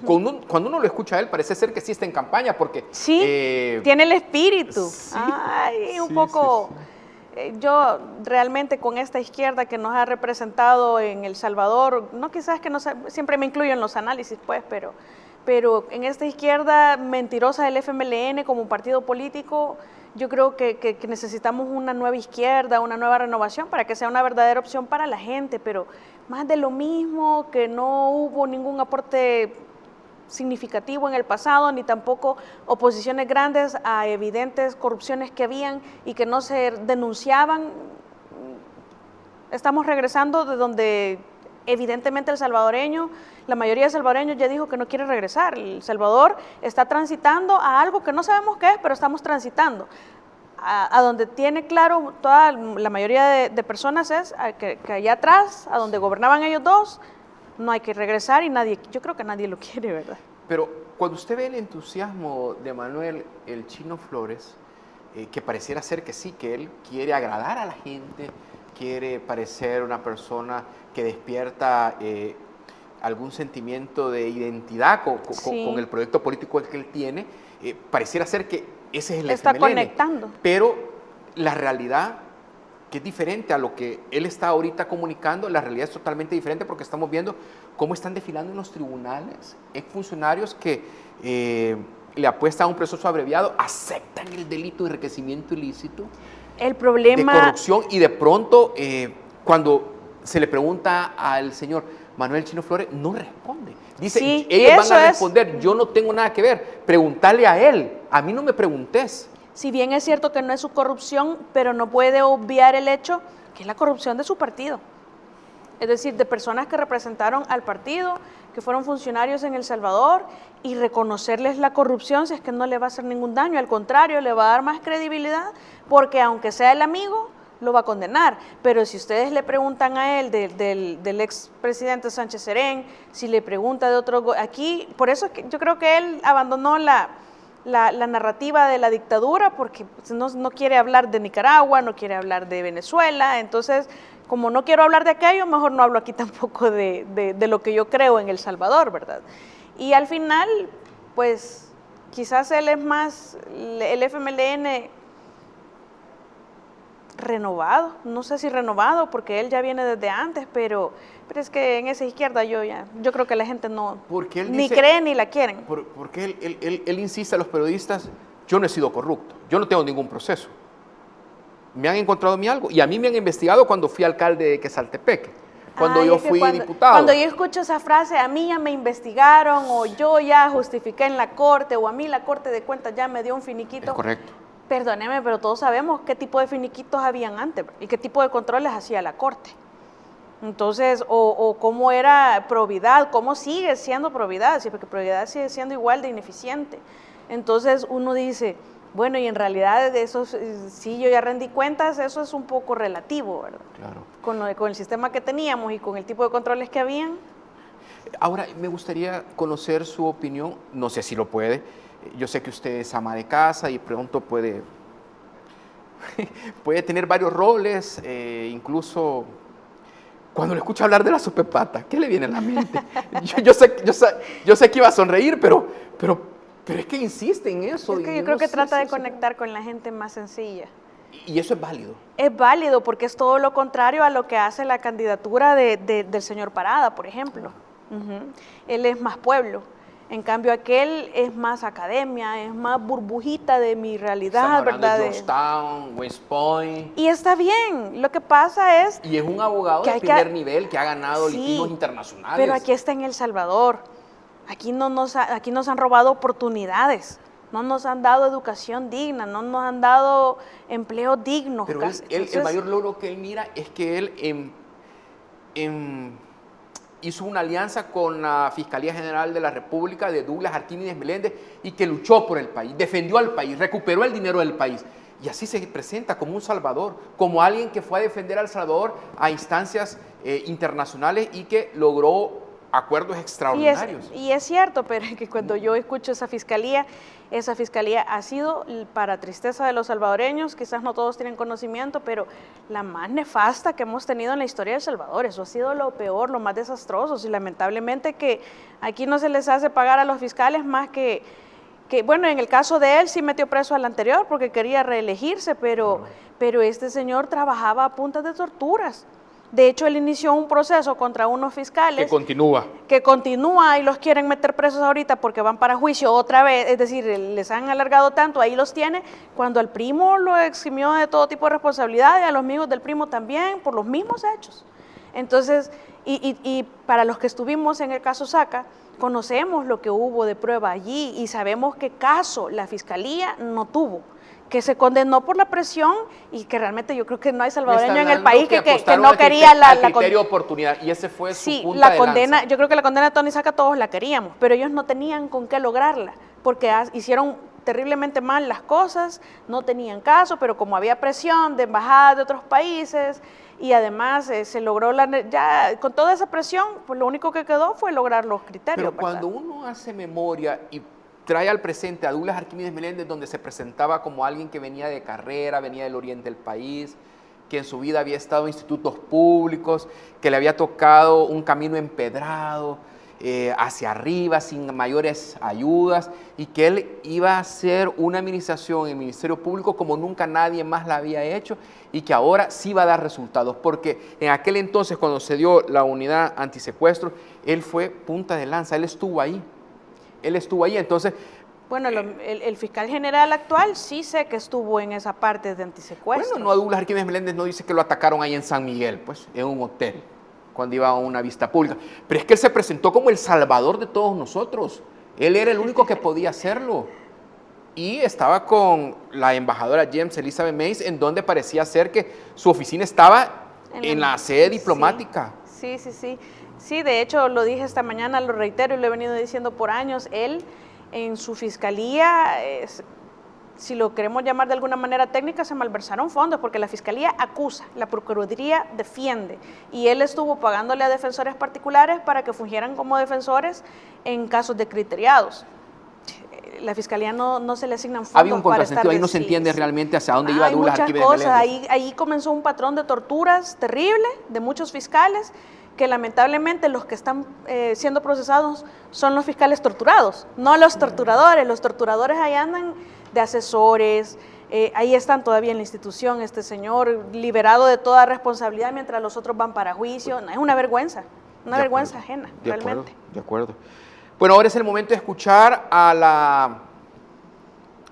Cuando uno lo escucha a él, parece ser que sí está en campaña, porque... Sí, tiene el espíritu. Sí, Ay, un sí, poco... sí. Yo realmente con esta izquierda que nos ha representado en El Salvador, no quizás que no siempre me incluyo en los análisis, pues, pero en esta izquierda mentirosa del FMLN como partido político, yo creo que necesitamos una nueva izquierda, una nueva renovación para que sea una verdadera opción para la gente, pero más de lo mismo, que no hubo ningún aporte significativo en el pasado, ni tampoco oposiciones grandes a evidentes corrupciones que habían y que no se denunciaban. Estamos regresando de donde evidentemente el salvadoreño, la mayoría de salvadoreños ya dijo que no quiere regresar. El Salvador está transitando a algo que no sabemos qué es, pero estamos transitando. A donde tiene claro toda la mayoría de personas es que allá atrás, a donde gobernaban ellos dos, no hay que regresar y yo creo que nadie lo quiere, ¿verdad? Pero cuando usted ve el entusiasmo de Manuel el Chino Flores, que pareciera ser que sí, que él quiere agradar a la gente, quiere parecer una persona que despierta algún sentimiento de identidad con el proyecto político que él tiene, pareciera ser que ese es el está FMLN. Conectando. Pero la realidad, que es diferente a lo que él está ahorita comunicando, la realidad es totalmente diferente porque estamos viendo cómo están desfilando en los tribunales exfuncionarios que le apuestan a un proceso abreviado, aceptan el delito de enriquecimiento ilícito, el problema de corrupción, y de pronto cuando se le pregunta al señor Manuel Chino Flores, no responde. Dice, sí, ellos van a responder, yo no tengo nada que ver, pregúntale a él, a mí no me preguntes. Si bien es cierto que no es su corrupción, pero no puede obviar el hecho que es la corrupción de su partido. Es decir, de personas que representaron al partido, que fueron funcionarios en El Salvador, y reconocerles la corrupción si es que no le va a hacer ningún daño. Al contrario, le va a dar más credibilidad, porque aunque sea el amigo, lo va a condenar. Pero si ustedes le preguntan a él del expresidente Sánchez Serén, si le pregunta de otro... Aquí, por eso es que yo creo que él abandonó la narrativa de la dictadura, porque no quiere hablar de Nicaragua, no quiere hablar de Venezuela. Entonces, como no quiero hablar de aquello, mejor no hablo aquí tampoco de lo que yo creo en El Salvador, ¿verdad? Y al final, pues, quizás él es más, el FMLN renovado, no sé si renovado, porque él ya viene desde antes, pero es que en esa izquierda yo creo que la gente no, ni cree ni la quieren. Porque él insiste a los periodistas, yo no he sido corrupto, yo no tengo ningún proceso. Me han encontrado a mí algo, y a mí me han investigado cuando fui alcalde de Quesaltepec, cuando yo fui diputado. Cuando yo escucho esa frase, a mí ya me investigaron, o yo ya justifiqué en la corte, o a mí la Corte de Cuentas ya me dio un finiquito. Es correcto. Perdóneme, pero todos sabemos qué tipo de finiquitos habían antes y qué tipo de controles hacía la Corte. Entonces, o cómo era probidad, cómo sigue siendo probidad, sí, porque probidad sigue siendo igual de ineficiente. Entonces uno dice, bueno, y en realidad eso, sí, yo ya rendí cuentas, eso es un poco relativo, ¿verdad? Claro. Con el sistema que teníamos y con el tipo de controles que habían. Ahora, me gustaría conocer su opinión, no sé si lo puede. Yo sé que usted es ama de casa y pronto puede tener varios roles, incluso cuando le escucho hablar de la sopepata, ¿qué le viene a la mente? yo sé que iba a sonreír, pero es que insiste en eso. Es que yo creo que trata de conectar con la gente más sencilla. Y eso es válido. Es válido porque es todo lo contrario a lo que hace la candidatura del señor Parada, por ejemplo. Él es más pueblo. En cambio, aquel es más academia, es más burbujita de mi realidad, ¿verdad? De Georgetown, West Point. Y está bien. Lo que pasa es... Y es un abogado de primer nivel que ha ganado litigios internacionales. Pero aquí está en El Salvador. Aquí nos han robado oportunidades. No nos han dado educación digna, no nos han dado empleo digno. Pero el mayor logro que él mira es que él hizo una alianza con la Fiscalía General de la República de Douglas Arquímedes Meléndez y que luchó por el país, defendió al país, recuperó el dinero del país. Y así se presenta como un salvador, como alguien que fue a defender a El Salvador a instancias internacionales y que logró acuerdos extraordinarios. Y es cierto, pero es que cuando yo escucho esa fiscalía ha sido, para tristeza de los salvadoreños, quizás no todos tienen conocimiento, pero la más nefasta que hemos tenido en la historia de El Salvador. Eso ha sido lo peor, lo más desastroso, y lamentablemente que aquí no se les hace pagar a los fiscales más que bueno, en el caso de él sí metió preso al anterior porque quería reelegirse, pero este señor trabajaba a punta de torturas. De hecho, él inició un proceso contra unos fiscales. Que continúa y los quieren meter presos ahorita porque van para juicio otra vez. Es decir, les han alargado tanto, ahí los tiene. Cuando al primo lo eximió de todo tipo de responsabilidad y a los amigos del primo también por los mismos hechos. Entonces, y para los que estuvimos en el caso Saca, conocemos lo que hubo de prueba allí y sabemos qué caso la fiscalía no tuvo, que se condenó por la presión y que realmente yo creo que no hay salvadoreño en el país que no quería la criterio de oportunidad, y ese fue su punta la de condena. lanza. Yo creo que la condena de Tony Saca todos la queríamos, pero ellos no tenían con qué lograrla, porque hicieron terriblemente mal las cosas, no tenían caso, pero como había presión de embajadas de otros países y además se logró ya con toda esa presión, pues lo único que quedó fue lograr los criterios. Pero cuando uno hace memoria y trae al presente a Douglas Arquímedes Meléndez, donde se presentaba como alguien que venía de carrera, venía del oriente del país, que en su vida había estado en institutos públicos, que le había tocado un camino empedrado, hacia arriba, sin mayores ayudas, y que él iba a hacer una administración en el Ministerio Público como nunca nadie más la había hecho, y que ahora sí va a dar resultados, porque en aquel entonces, cuando se dio la unidad antisecuestro, él fue punta de lanza, él estuvo ahí, entonces... Bueno, el fiscal general actual sí sé que estuvo en esa parte de antisecuestro. Bueno, no, Douglas Arquímedes Meléndez no dice que lo atacaron ahí en San Miguel, pues, en un hotel, cuando iba a una vista pública. Pero es que él se presentó como el salvador de todos nosotros. Él era el único que podía hacerlo. Y estaba con la embajadora James Elizabeth Mays, en donde parecía ser que su oficina estaba en la sede diplomática. Sí. Sí, de hecho, lo dije esta mañana, lo reitero y lo he venido diciendo por años. Él, en su fiscalía, si lo queremos llamar de alguna manera técnica, se malversaron fondos, porque la fiscalía acusa, la procuraduría defiende, y él estuvo pagándole a defensores particulares para que fungieran como defensores en casos de criteriados. La fiscalía no se le asignan fondos. Había un contrasentido, ahí no se entiende realmente hacia dónde iba Douglas Arquímedes Meléndez. Ahí comenzó un patrón de torturas terrible de muchos fiscales, que lamentablemente los que están siendo procesados son los fiscales torturados, no los torturadores. Los torturadores ahí andan de asesores, ahí están todavía en la institución, este señor liberado de toda responsabilidad mientras los otros van para juicio. Es una vergüenza, vergüenza ajena, realmente. De acuerdo. Bueno, ahora es el momento de escuchar a la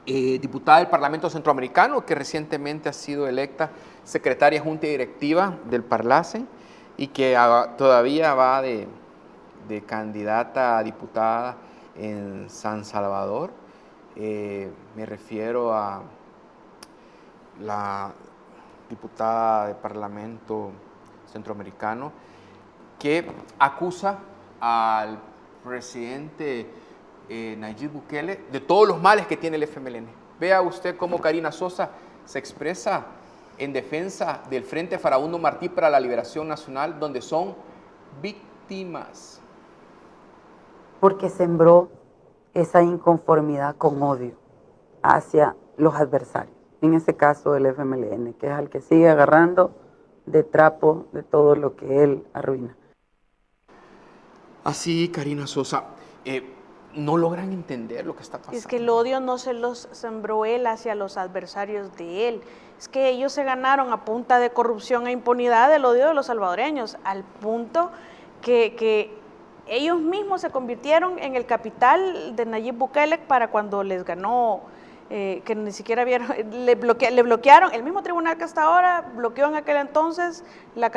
diputada del Parlamento Centroamericano, que recientemente ha sido electa secretaria junta directiva del Parlacen y que todavía va de candidata a diputada en San Salvador. Me refiero a la diputada del Parlamento Centroamericano que acusa al presidente Nayib Bukele de todos los males que tiene el FMLN. Vea usted cómo Karina Sosa se expresa en defensa del Frente Farabundo Martí para la Liberación Nacional, donde son víctimas. Porque sembró esa inconformidad con odio hacia los adversarios, en este caso el FMLN, que es al que sigue agarrando de trapo de todo lo que él arruina. Así, Karina Sosa, no logran entender lo que está pasando. Es que el odio no se los sembró él hacia los adversarios de él. Es que ellos se ganaron a punta de corrupción e impunidad el odio de los salvadoreños, al punto que ellos mismos se convirtieron en el capital de Nayib Bukele para cuando les ganó, que ni siquiera vieron, le bloquearon, el mismo tribunal que hasta ahora bloqueó en aquel entonces la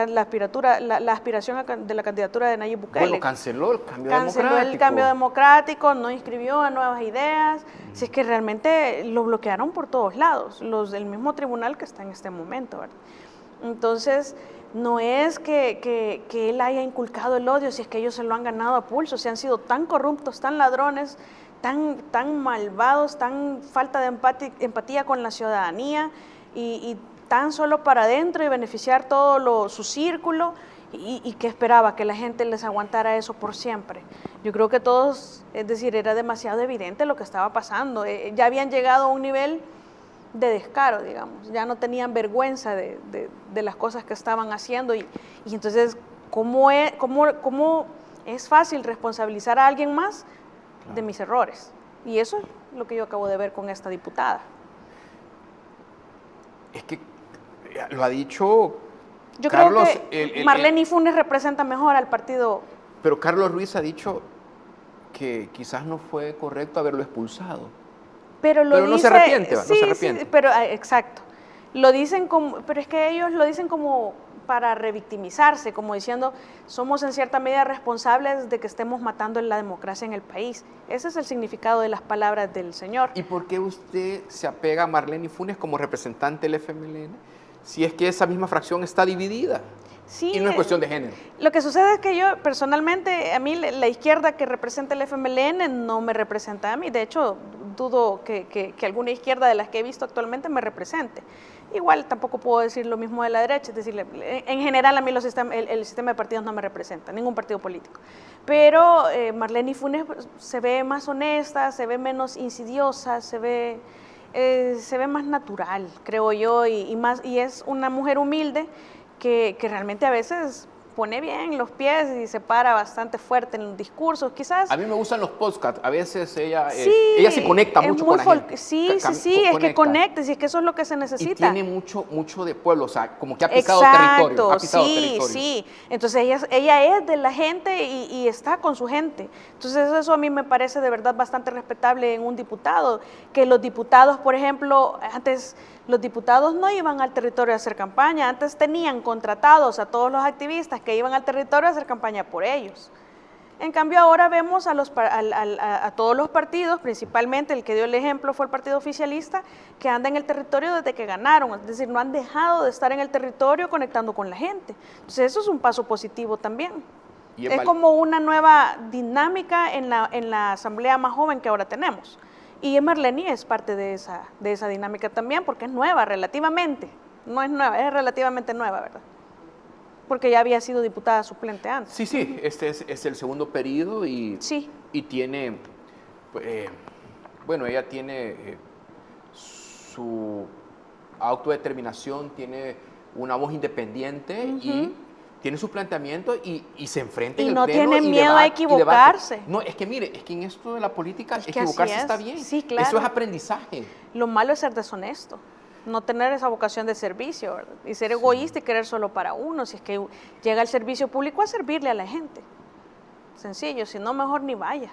aspiración de la candidatura de Nayib Bukele. Bueno, canceló el cambio democrático, no inscribió a nuevas ideas. Si es que realmente lo bloquearon por todos lados, los del mismo tribunal que está en este momento, ¿verdad? Entonces, no es que él haya inculcado el odio, si es que ellos se lo han ganado a pulso, si han sido tan corruptos, tan ladrones, tan malvados, tan falta de empatía con la ciudadanía y tan solo para adentro y beneficiar todo su círculo, y que esperaba que la gente les aguantara eso por siempre. Yo creo que todos, es decir, era demasiado evidente lo que estaba pasando. Ya habían llegado a un nivel de descaro, digamos, ya no tenían vergüenza de las cosas que estaban haciendo y entonces, ¿cómo es fácil responsabilizar a alguien más de mis errores? Y eso es lo que yo acabo de ver con esta diputada. Es que lo ha dicho yo Carlos, creo que Marlene Funes representa mejor al partido. Pero Carlos Ruiz ha dicho que quizás no fue correcto haberlo expulsado. Pero no se arrepiente, no se arrepiente. Sí, pero exacto. Lo dicen como, pero es que ellos lo dicen como para revictimizarse, como diciendo, somos en cierta medida responsables de que estemos matando la democracia en el país. Ese es el significado de las palabras del señor. ¿Y por qué usted se apega a Marlene Funes como representante del FMLN si es que esa misma fracción está dividida? Sí, y no es cuestión de género. Lo que sucede es que yo personalmente, a mí la izquierda que representa el FMLN no me representa a mí. De hecho, dudo que alguna izquierda de las que he visto actualmente me represente. Igual tampoco puedo decir lo mismo de la derecha, es decir, en general a mí el sistema de partidos no me representa, ningún partido político. Pero Marlene Funes se ve más honesta, se ve menos insidiosa, se ve más natural, creo yo, y es una mujer humilde que realmente a veces pone bien los pies y se para bastante fuerte en los discursos, quizás. A mí me gustan los podcasts, a veces ella se conecta mucho con la gente. Sí, es que conecta, y es que eso es lo que se necesita. Y tiene mucho de pueblo, o sea, como que ha pisado territorio. Sí, entonces ella es de la gente y está con su gente. Entonces eso a mí me parece de verdad bastante respetable en un diputado, que los diputados, por ejemplo, antes los diputados no iban al territorio a hacer campaña, antes tenían contratados a todos los activistas que iban al territorio a hacer campaña por ellos. En cambio ahora vemos a todos los partidos, principalmente el que dio el ejemplo fue el partido oficialista, que anda en el territorio desde que ganaron, es decir, no han dejado de estar en el territorio conectando con la gente. Entonces eso es un paso positivo también. Es como una nueva dinámica en la asamblea más joven que ahora tenemos. Y Marlene es parte de esa dinámica también, porque es nueva relativamente. No es nueva, es relativamente nueva, ¿verdad? Porque ya había sido diputada suplente antes. Sí, este es el segundo periodo y tiene, ella tiene su autodeterminación, tiene una voz independiente y tiene su planteamiento y se enfrenta en el pleno. Y no tiene miedo a equivocarse. No, es que mire, es que en esto de la política equivocarse está bien. Sí, claro. Eso es aprendizaje. Lo malo es ser deshonesto, no tener esa vocación de servicio, ¿verdad? Y ser egoísta y querer solo para uno. Si es que llega el servicio público a servirle a la gente. Sencillo, si no, mejor ni vaya.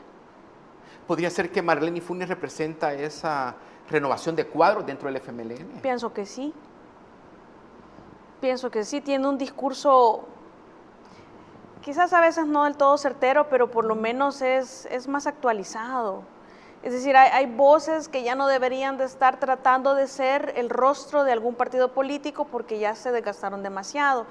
¿Podría ser que Marlene Funes representa esa renovación de cuadros dentro del FMLN? Pienso que sí. Tiene un discurso quizás a veces no del todo certero, pero por lo menos es más actualizado. Es decir, hay voces que ya no deberían de estar tratando de ser el rostro de algún partido político porque ya se desgastaron demasiado.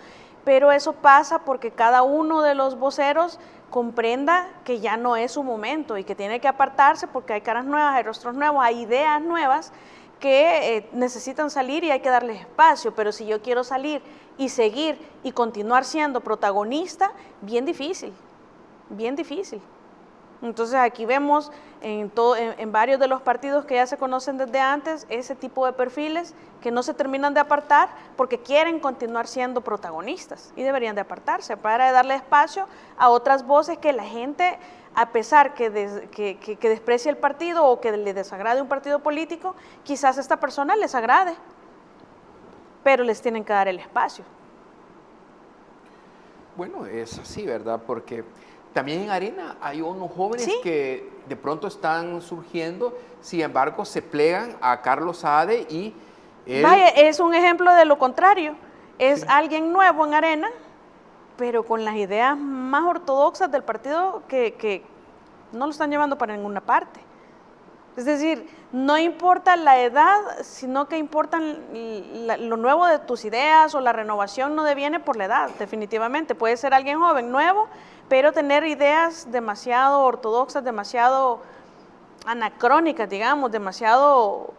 Pero eso pasa porque cada uno de los voceros comprenda que ya no es su momento y que tiene que apartarse porque hay caras nuevas, hay rostros nuevos, hay ideas nuevas que necesitan salir y hay que darles espacio. Pero si yo quiero salir y seguir y continuar siendo protagonista, bien difícil, bien difícil. Entonces aquí vemos en varios de los partidos que ya se conocen desde antes ese tipo de perfiles que no se terminan de apartar porque quieren continuar siendo protagonistas y deberían de apartarse para darle espacio a otras voces que la gente, a pesar que desprecie el partido o que le desagrade un partido político, quizás a esta persona les agrade, pero les tienen que dar el espacio. Bueno, es así, ¿verdad? Porque también en Arena hay unos jóvenes que de pronto están surgiendo, sin embargo se plegan a Carlos Saade y él... Vaya, es un ejemplo de lo contrario, es alguien nuevo en Arena, pero con las ideas más ortodoxas del partido que no lo están llevando para ninguna parte. Es decir, no importa la edad, sino que importa lo nuevo de tus ideas o la renovación no deviene por la edad, definitivamente. Puede ser alguien joven, nuevo, pero tener ideas demasiado ortodoxas, demasiado anacrónicas, digamos, demasiado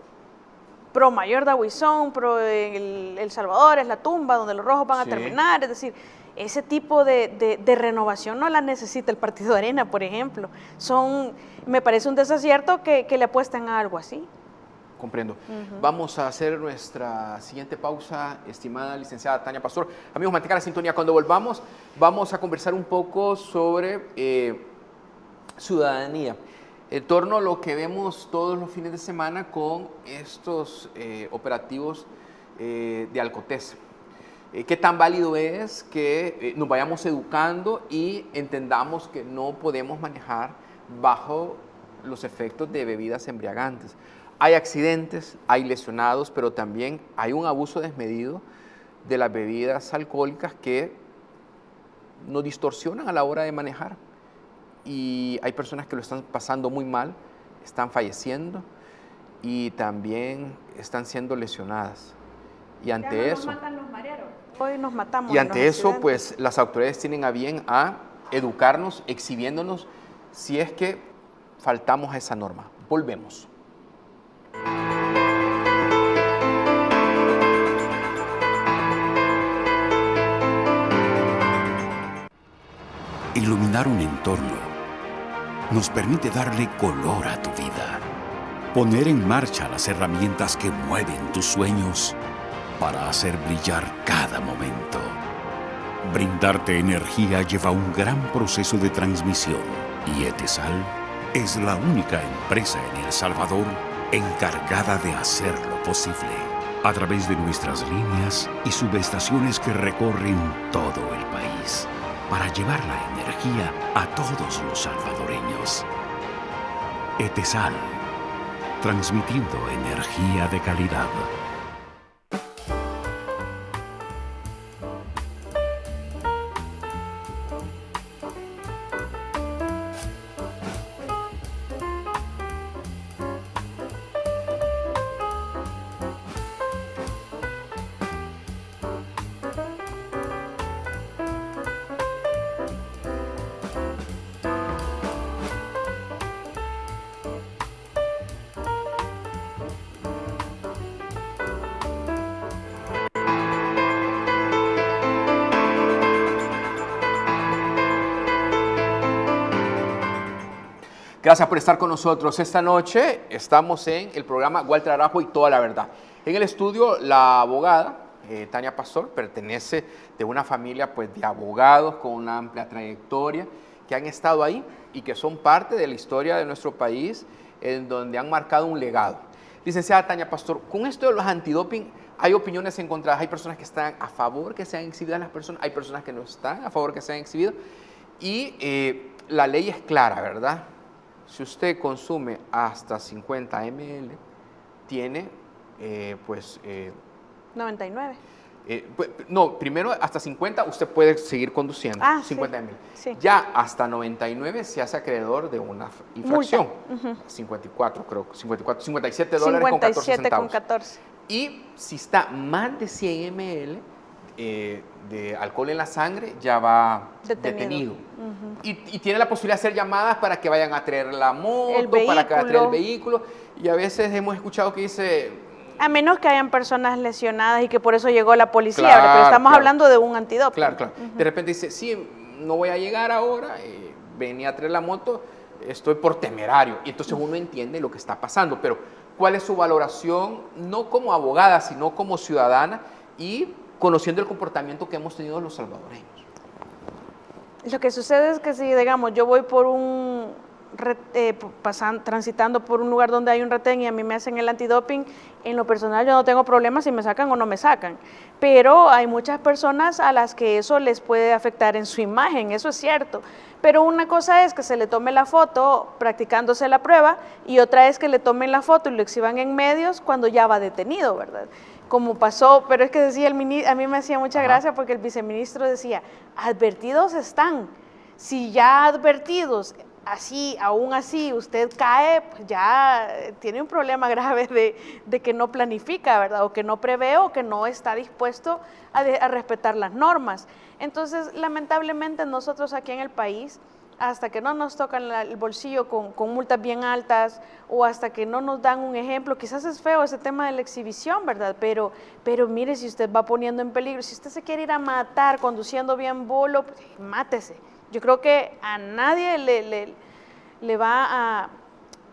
pro Mayor de Aguizón, pro El Salvador, es la tumba donde los rojos van a terminar. Es decir, ese tipo de renovación no la necesita el Partido Arena, por ejemplo. Me parece un desacierto que le apuesten a algo así. Comprendo. Vamos a hacer nuestra siguiente pausa, estimada licenciada Tania Pastor. Amigos, mantengan la sintonía. Cuando volvamos, vamos a conversar un poco sobre ciudadanía, en torno a lo que vemos todos los fines de semana con estos operativos de Alcotés. ¿Qué tan válido es que nos vayamos educando y entendamos que no podemos manejar bajo los efectos de bebidas embriagantes? Hay accidentes, hay lesionados, pero también hay un abuso desmedido de las bebidas alcohólicas que nos distorsionan a la hora de manejar. Y hay personas que lo están pasando muy mal, están falleciendo y también están siendo lesionadas. Y ante eso, nos matan los mareros. Hoy nos matamos. Y ante eso, pues las autoridades tienen a bien a educarnos, exhibiéndonos si es que faltamos a esa norma. Volvemos. Iluminar un entorno nos permite darle color a tu vida, poner en marcha las herramientas que mueven tus sueños para hacer brillar cada momento. Brindarte energía lleva un gran proceso de transmisión y Etesal es la única empresa en El Salvador encargada de hacerlo posible a través de nuestras líneas y subestaciones que recorren todo el país para llevar la energía a todos los salvadoreños. Etesal, transmitiendo energía de calidad. Gracias por estar con nosotros. Esta noche estamos en el programa Walter Araujo y toda la verdad. En el estudio, la abogada Tania Pastor pertenece de una familia pues, de abogados con una amplia trayectoria que han estado ahí y que son parte de la historia de nuestro país, en donde han marcado un legado. Licenciada Tania Pastor, con esto de los antidoping hay opiniones encontradas. Hay personas que están a favor que sean exhibidas las personas, hay personas que no están a favor que sean exhibidas. Y la ley es clara, ¿verdad? Si usted consume hasta 50 ml, tiene, 99. No, primero hasta 50 usted puede seguir conduciendo, 50 ml. Sí. Ya hasta 99 se hace acreedor de una infracción. 54, creo, 54, $57 con 14 centavos. Y si está más de 100 ml de alcohol en la sangre, ya va detenido. Y tiene la posibilidad de hacer llamadas para que vayan a traer la moto, para que vayan a traer el vehículo. Y a veces hemos escuchado que dice... A menos que hayan personas lesionadas y que por eso llegó la policía, pero estamos hablando de un antidoping. Claro. De repente dice, sí, no voy a llegar ahora, venía a traer la moto, estoy por temerario. Y entonces uno entiende lo que está pasando. Pero, ¿cuál es su valoración? No como abogada, sino como ciudadana y conociendo el comportamiento que hemos tenido los salvadoreños. Lo que sucede es que si, digamos, yo voy por transitando por un lugar donde hay un retén y a mí me hacen el antidoping, en lo personal yo no tengo problema si me sacan o no me sacan, pero hay muchas personas a las que eso les puede afectar en su imagen, eso es cierto, pero una cosa es que se le tome la foto practicándose la prueba y otra es que le tomen la foto y lo exhiban en medios cuando ya va detenido, ¿verdad? Como pasó, pero es que decía a mí me hacía mucha gracia porque el viceministro decía, advertidos están, si ya advertidos, aún así usted cae, pues ya tiene un problema grave de que no planifica, ¿verdad? O que no prevé o que no está dispuesto a respetar las normas. Entonces, lamentablemente nosotros aquí en el país hasta que no nos tocan el bolsillo con multas bien altas o hasta que no nos dan un ejemplo, quizás es feo ese tema de la exhibición, ¿verdad? Pero mire, si usted va poniendo en peligro, si usted se quiere ir a matar conduciendo bien bolo, pues, mátese. Yo creo que a nadie le va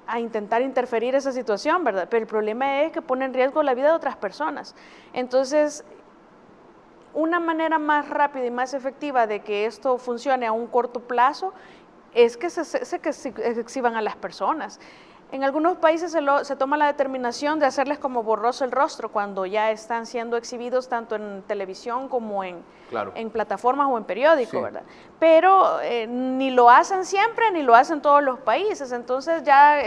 a intentar interferir esa situación, ¿verdad? Pero el problema es que pone en riesgo la vida de otras personas. Entonces, una manera más rápida y más efectiva de que esto funcione a un corto plazo es que se exhiban a las personas. En algunos países se toma la determinación de hacerles como borroso el rostro cuando ya están siendo exhibidos tanto en televisión como en plataformas o en periódicos, ¿verdad? Pero ni lo hacen siempre ni lo hacen todos los países, entonces ya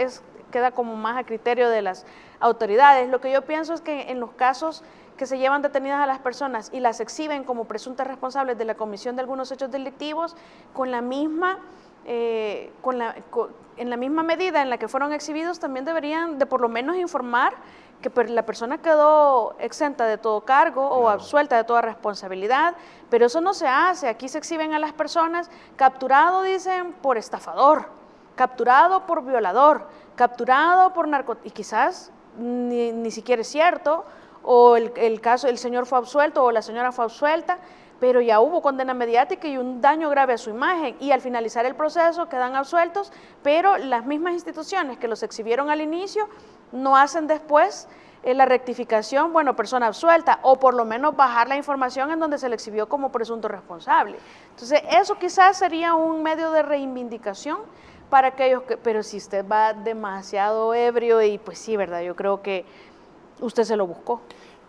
queda como más a criterio de las autoridades. Lo que yo pienso es que en los casos que se llevan detenidas a las personas y las exhiben como presuntas responsables de la comisión de algunos hechos delictivos, en la misma medida en la que fueron exhibidos, también deberían de por lo menos informar que la persona quedó exenta de todo cargo o absuelta de toda responsabilidad, pero eso no se hace. Aquí se exhiben a las personas capturado, dicen, por estafador, capturado por violador, capturado por narcotráfico, y quizás ni siquiera es cierto, o el caso, el señor fue absuelto o la señora fue absuelta, pero ya hubo condena mediática y un daño grave a su imagen, y al finalizar el proceso quedan absueltos, pero las mismas instituciones que los exhibieron al inicio no hacen después la rectificación, bueno, persona absuelta, o por lo menos bajar la información en donde se le exhibió como presunto responsable. Entonces, eso quizás sería un medio de reivindicación para aquellos que, pero si usted va demasiado ebrio, y pues sí, ¿verdad? Yo creo que usted se lo buscó.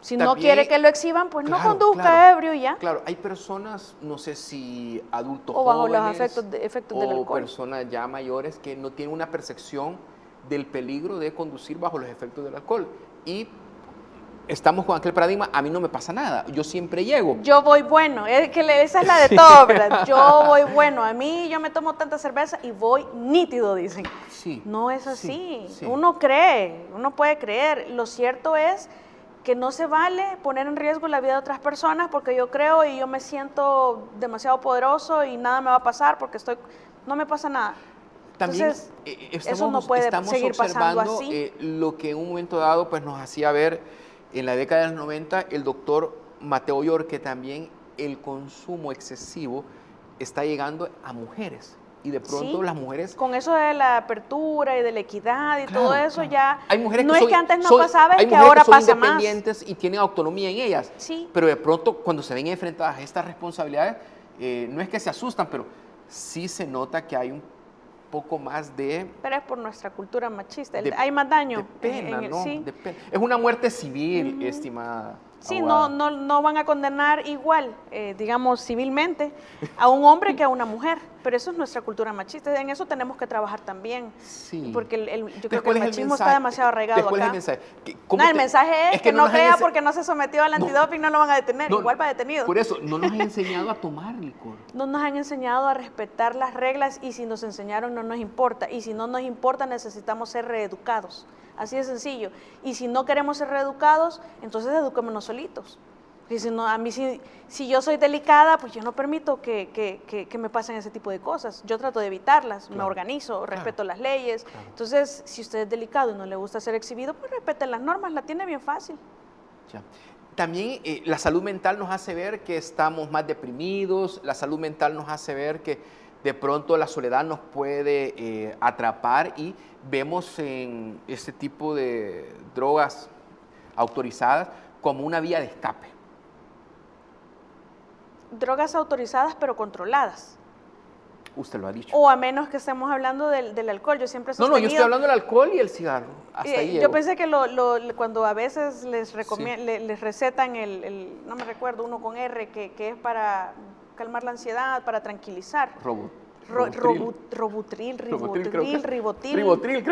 Si también, no quiere que lo exhiban, pues no conduzca ebrio ya. Claro, hay personas, no sé si adultos o bajo jóvenes los efectos del alcohol, o personas ya mayores que no tienen una percepción del peligro de conducir bajo los efectos del alcohol. Y estamos con aquel paradigma, a mí no me pasa nada, yo siempre llego. Yo voy bueno, esa es la de todo, ¿verdad? Yo voy bueno, a mí yo me tomo tanta cerveza y voy nítido, dicen. Sí. No es así, uno cree, uno puede creer. Lo cierto es que no se vale poner en riesgo la vida de otras personas porque yo creo y yo me siento demasiado poderoso y nada me va a pasar porque no me pasa nada. También entonces, eso no puede seguir pasando así. Lo que en un momento dado pues, nos hacía ver en la década de los 90 el doctor Mateo York, que también el consumo excesivo está llegando a mujeres. Y de pronto las mujeres... Con eso de la apertura y de la equidad y todo eso ya... Hay mujeres no es que antes no pasaba, es que ahora pasa más. Hay mujeres que son independientes y tienen autonomía en ellas. Sí. Pero de pronto cuando se ven enfrentadas a estas responsabilidades, no es que se asustan, pero sí se nota que hay un poco más de... Pero es por nuestra cultura machista. Hay más daño. De pena, ¿no? Sí. De pena. Es una muerte civil, estimada. Sí, no van a condenar igual, digamos, civilmente a un hombre que a una mujer, pero eso es nuestra cultura machista, en eso tenemos que trabajar también, porque yo creo que el machismo está demasiado arraigado acá. El mensaje? El mensaje es que no crea porque no se sometió al antidoping, no lo van a detener, igual va detenido. Por eso, no nos han enseñado a tomar licor. No nos han enseñado a respetar las reglas y si nos enseñaron no nos importa, y si no nos importa necesitamos ser reeducados. Así de sencillo. Y si no queremos ser reeducados, entonces eduquémonos solitos. Y si no, a mí si yo soy delicada, pues yo no permito que me pasen ese tipo de cosas. Yo trato de evitarlas, me organizo, respeto las leyes. Entonces, si usted es delicado y no le gusta ser exhibido, pues respete las normas, la tiene bien fácil. Ya. También la salud mental nos hace ver que estamos más deprimidos, la salud mental nos hace ver que de pronto la soledad nos puede atrapar y vemos en este tipo de drogas autorizadas como una vía de escape. Drogas autorizadas pero controladas. Usted lo ha dicho. O a menos que estemos hablando del alcohol. Yo siempre he sostenido... No, yo estoy hablando del alcohol y el cigarro. Hasta ahí yo pensé que cuando a veces les recetan no me recuerdo, uno con R, que es para calmar la ansiedad, para tranquilizar. Ribotril, creo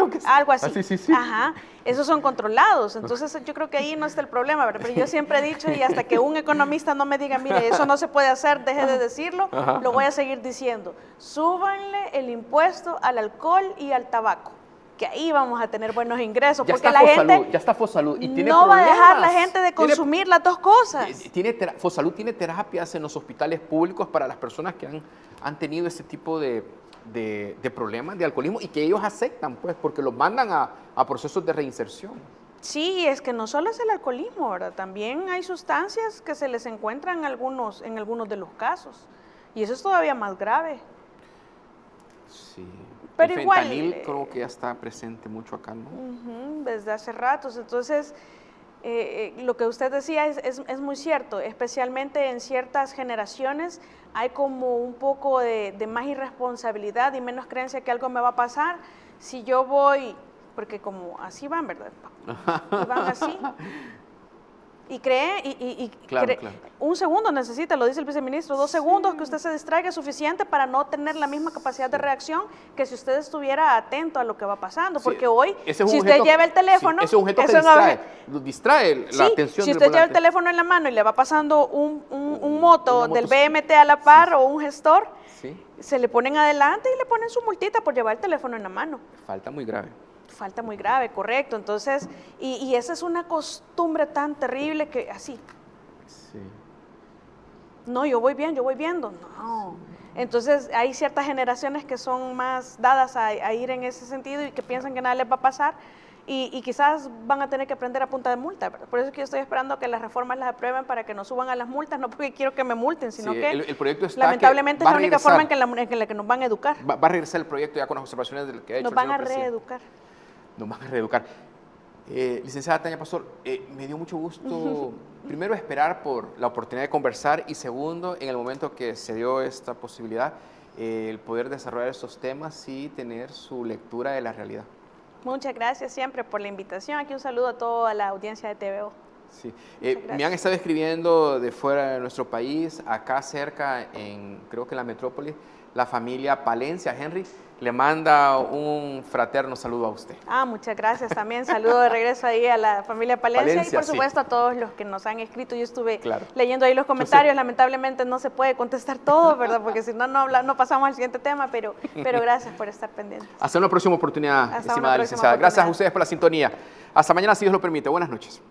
que sí. Algo así. Sí. Ajá, esos son controlados, entonces yo creo que ahí no está el problema, ¿verdad? Pero yo siempre he dicho, y hasta que un economista no me diga, mire, eso no se puede hacer, deje de decirlo, lo voy a seguir diciendo. Súbanle el impuesto al alcohol y al tabaco, que ahí vamos a tener buenos ingresos, ya porque la gente ya está Fosalud y tiene no problemas. va a dejar la gente de consumir las dos cosas. Fosalud tiene terapias en los hospitales públicos para las personas que han tenido ese tipo de de problemas de alcoholismo y que ellos aceptan, pues, porque los mandan a procesos de reinserción. Sí, es que no solo es el alcoholismo, ¿verdad? También hay sustancias que se les encuentran en algunos de los casos. Y eso es todavía más grave. Sí. Pero el igual, fentanil creo que ya está presente mucho acá, ¿no? Desde hace ratos. Entonces, lo que usted decía es muy cierto, especialmente en ciertas generaciones hay como un poco de más irresponsabilidad y menos creencia que algo me va a pasar. Si yo voy, porque como así van, ¿verdad? Y van así. Y claro. Un segundo necesita, lo dice el viceministro, 2 segundos que usted se distraiga es suficiente para no tener la misma capacidad de reacción que si usted estuviera atento a lo que va pasando. Porque hoy, si usted lleva el teléfono... ese es un objeto que distrae la atención. Si usted lleva el teléfono en la mano y le va pasando un moto del BMT a la par o un gestor, se le ponen adelante y le ponen su multita por llevar el teléfono en la mano. Falta muy grave. Falta muy grave, correcto. Entonces, y esa es una costumbre tan terrible que así. Sí. No, yo voy viendo. No. Entonces, hay ciertas generaciones que son más dadas a ir en ese sentido y que piensan que nada les va a pasar y quizás van a tener que aprender a punta de multa, ¿verdad? Por eso es que yo estoy esperando que las reformas las aprueben para que nos suban a las multas, no porque quiero que me multen, sino que el proyecto está lamentablemente es la única forma en la que nos van a educar. Va a regresar el proyecto ya con las observaciones del que ha hecho nos van a reeducar. Nos van a reeducar. Licenciada Tania Pastor, me dio mucho gusto, primero, esperar por la oportunidad de conversar y segundo, en el momento que se dio esta posibilidad, el poder desarrollar estos temas y tener su lectura de la realidad. Muchas gracias siempre por la invitación. Aquí un saludo a toda la audiencia de TVO. Sí. Me han estado escribiendo de fuera de nuestro país, acá cerca, creo que en la metrópoli, la familia Palencia. Henry le manda un fraterno saludo a usted. Muchas gracias también. Saludo de regreso ahí a la familia Palencia y por supuesto a todos los que nos han escrito. Yo estuve leyendo ahí los comentarios. Lamentablemente no se puede contestar todo, ¿verdad? Porque si no, no pasamos al siguiente tema, pero gracias por estar pendientes. Hasta una próxima oportunidad, estimada licenciada. Gracias a ustedes por la sintonía. Hasta mañana, si Dios lo permite. Buenas noches.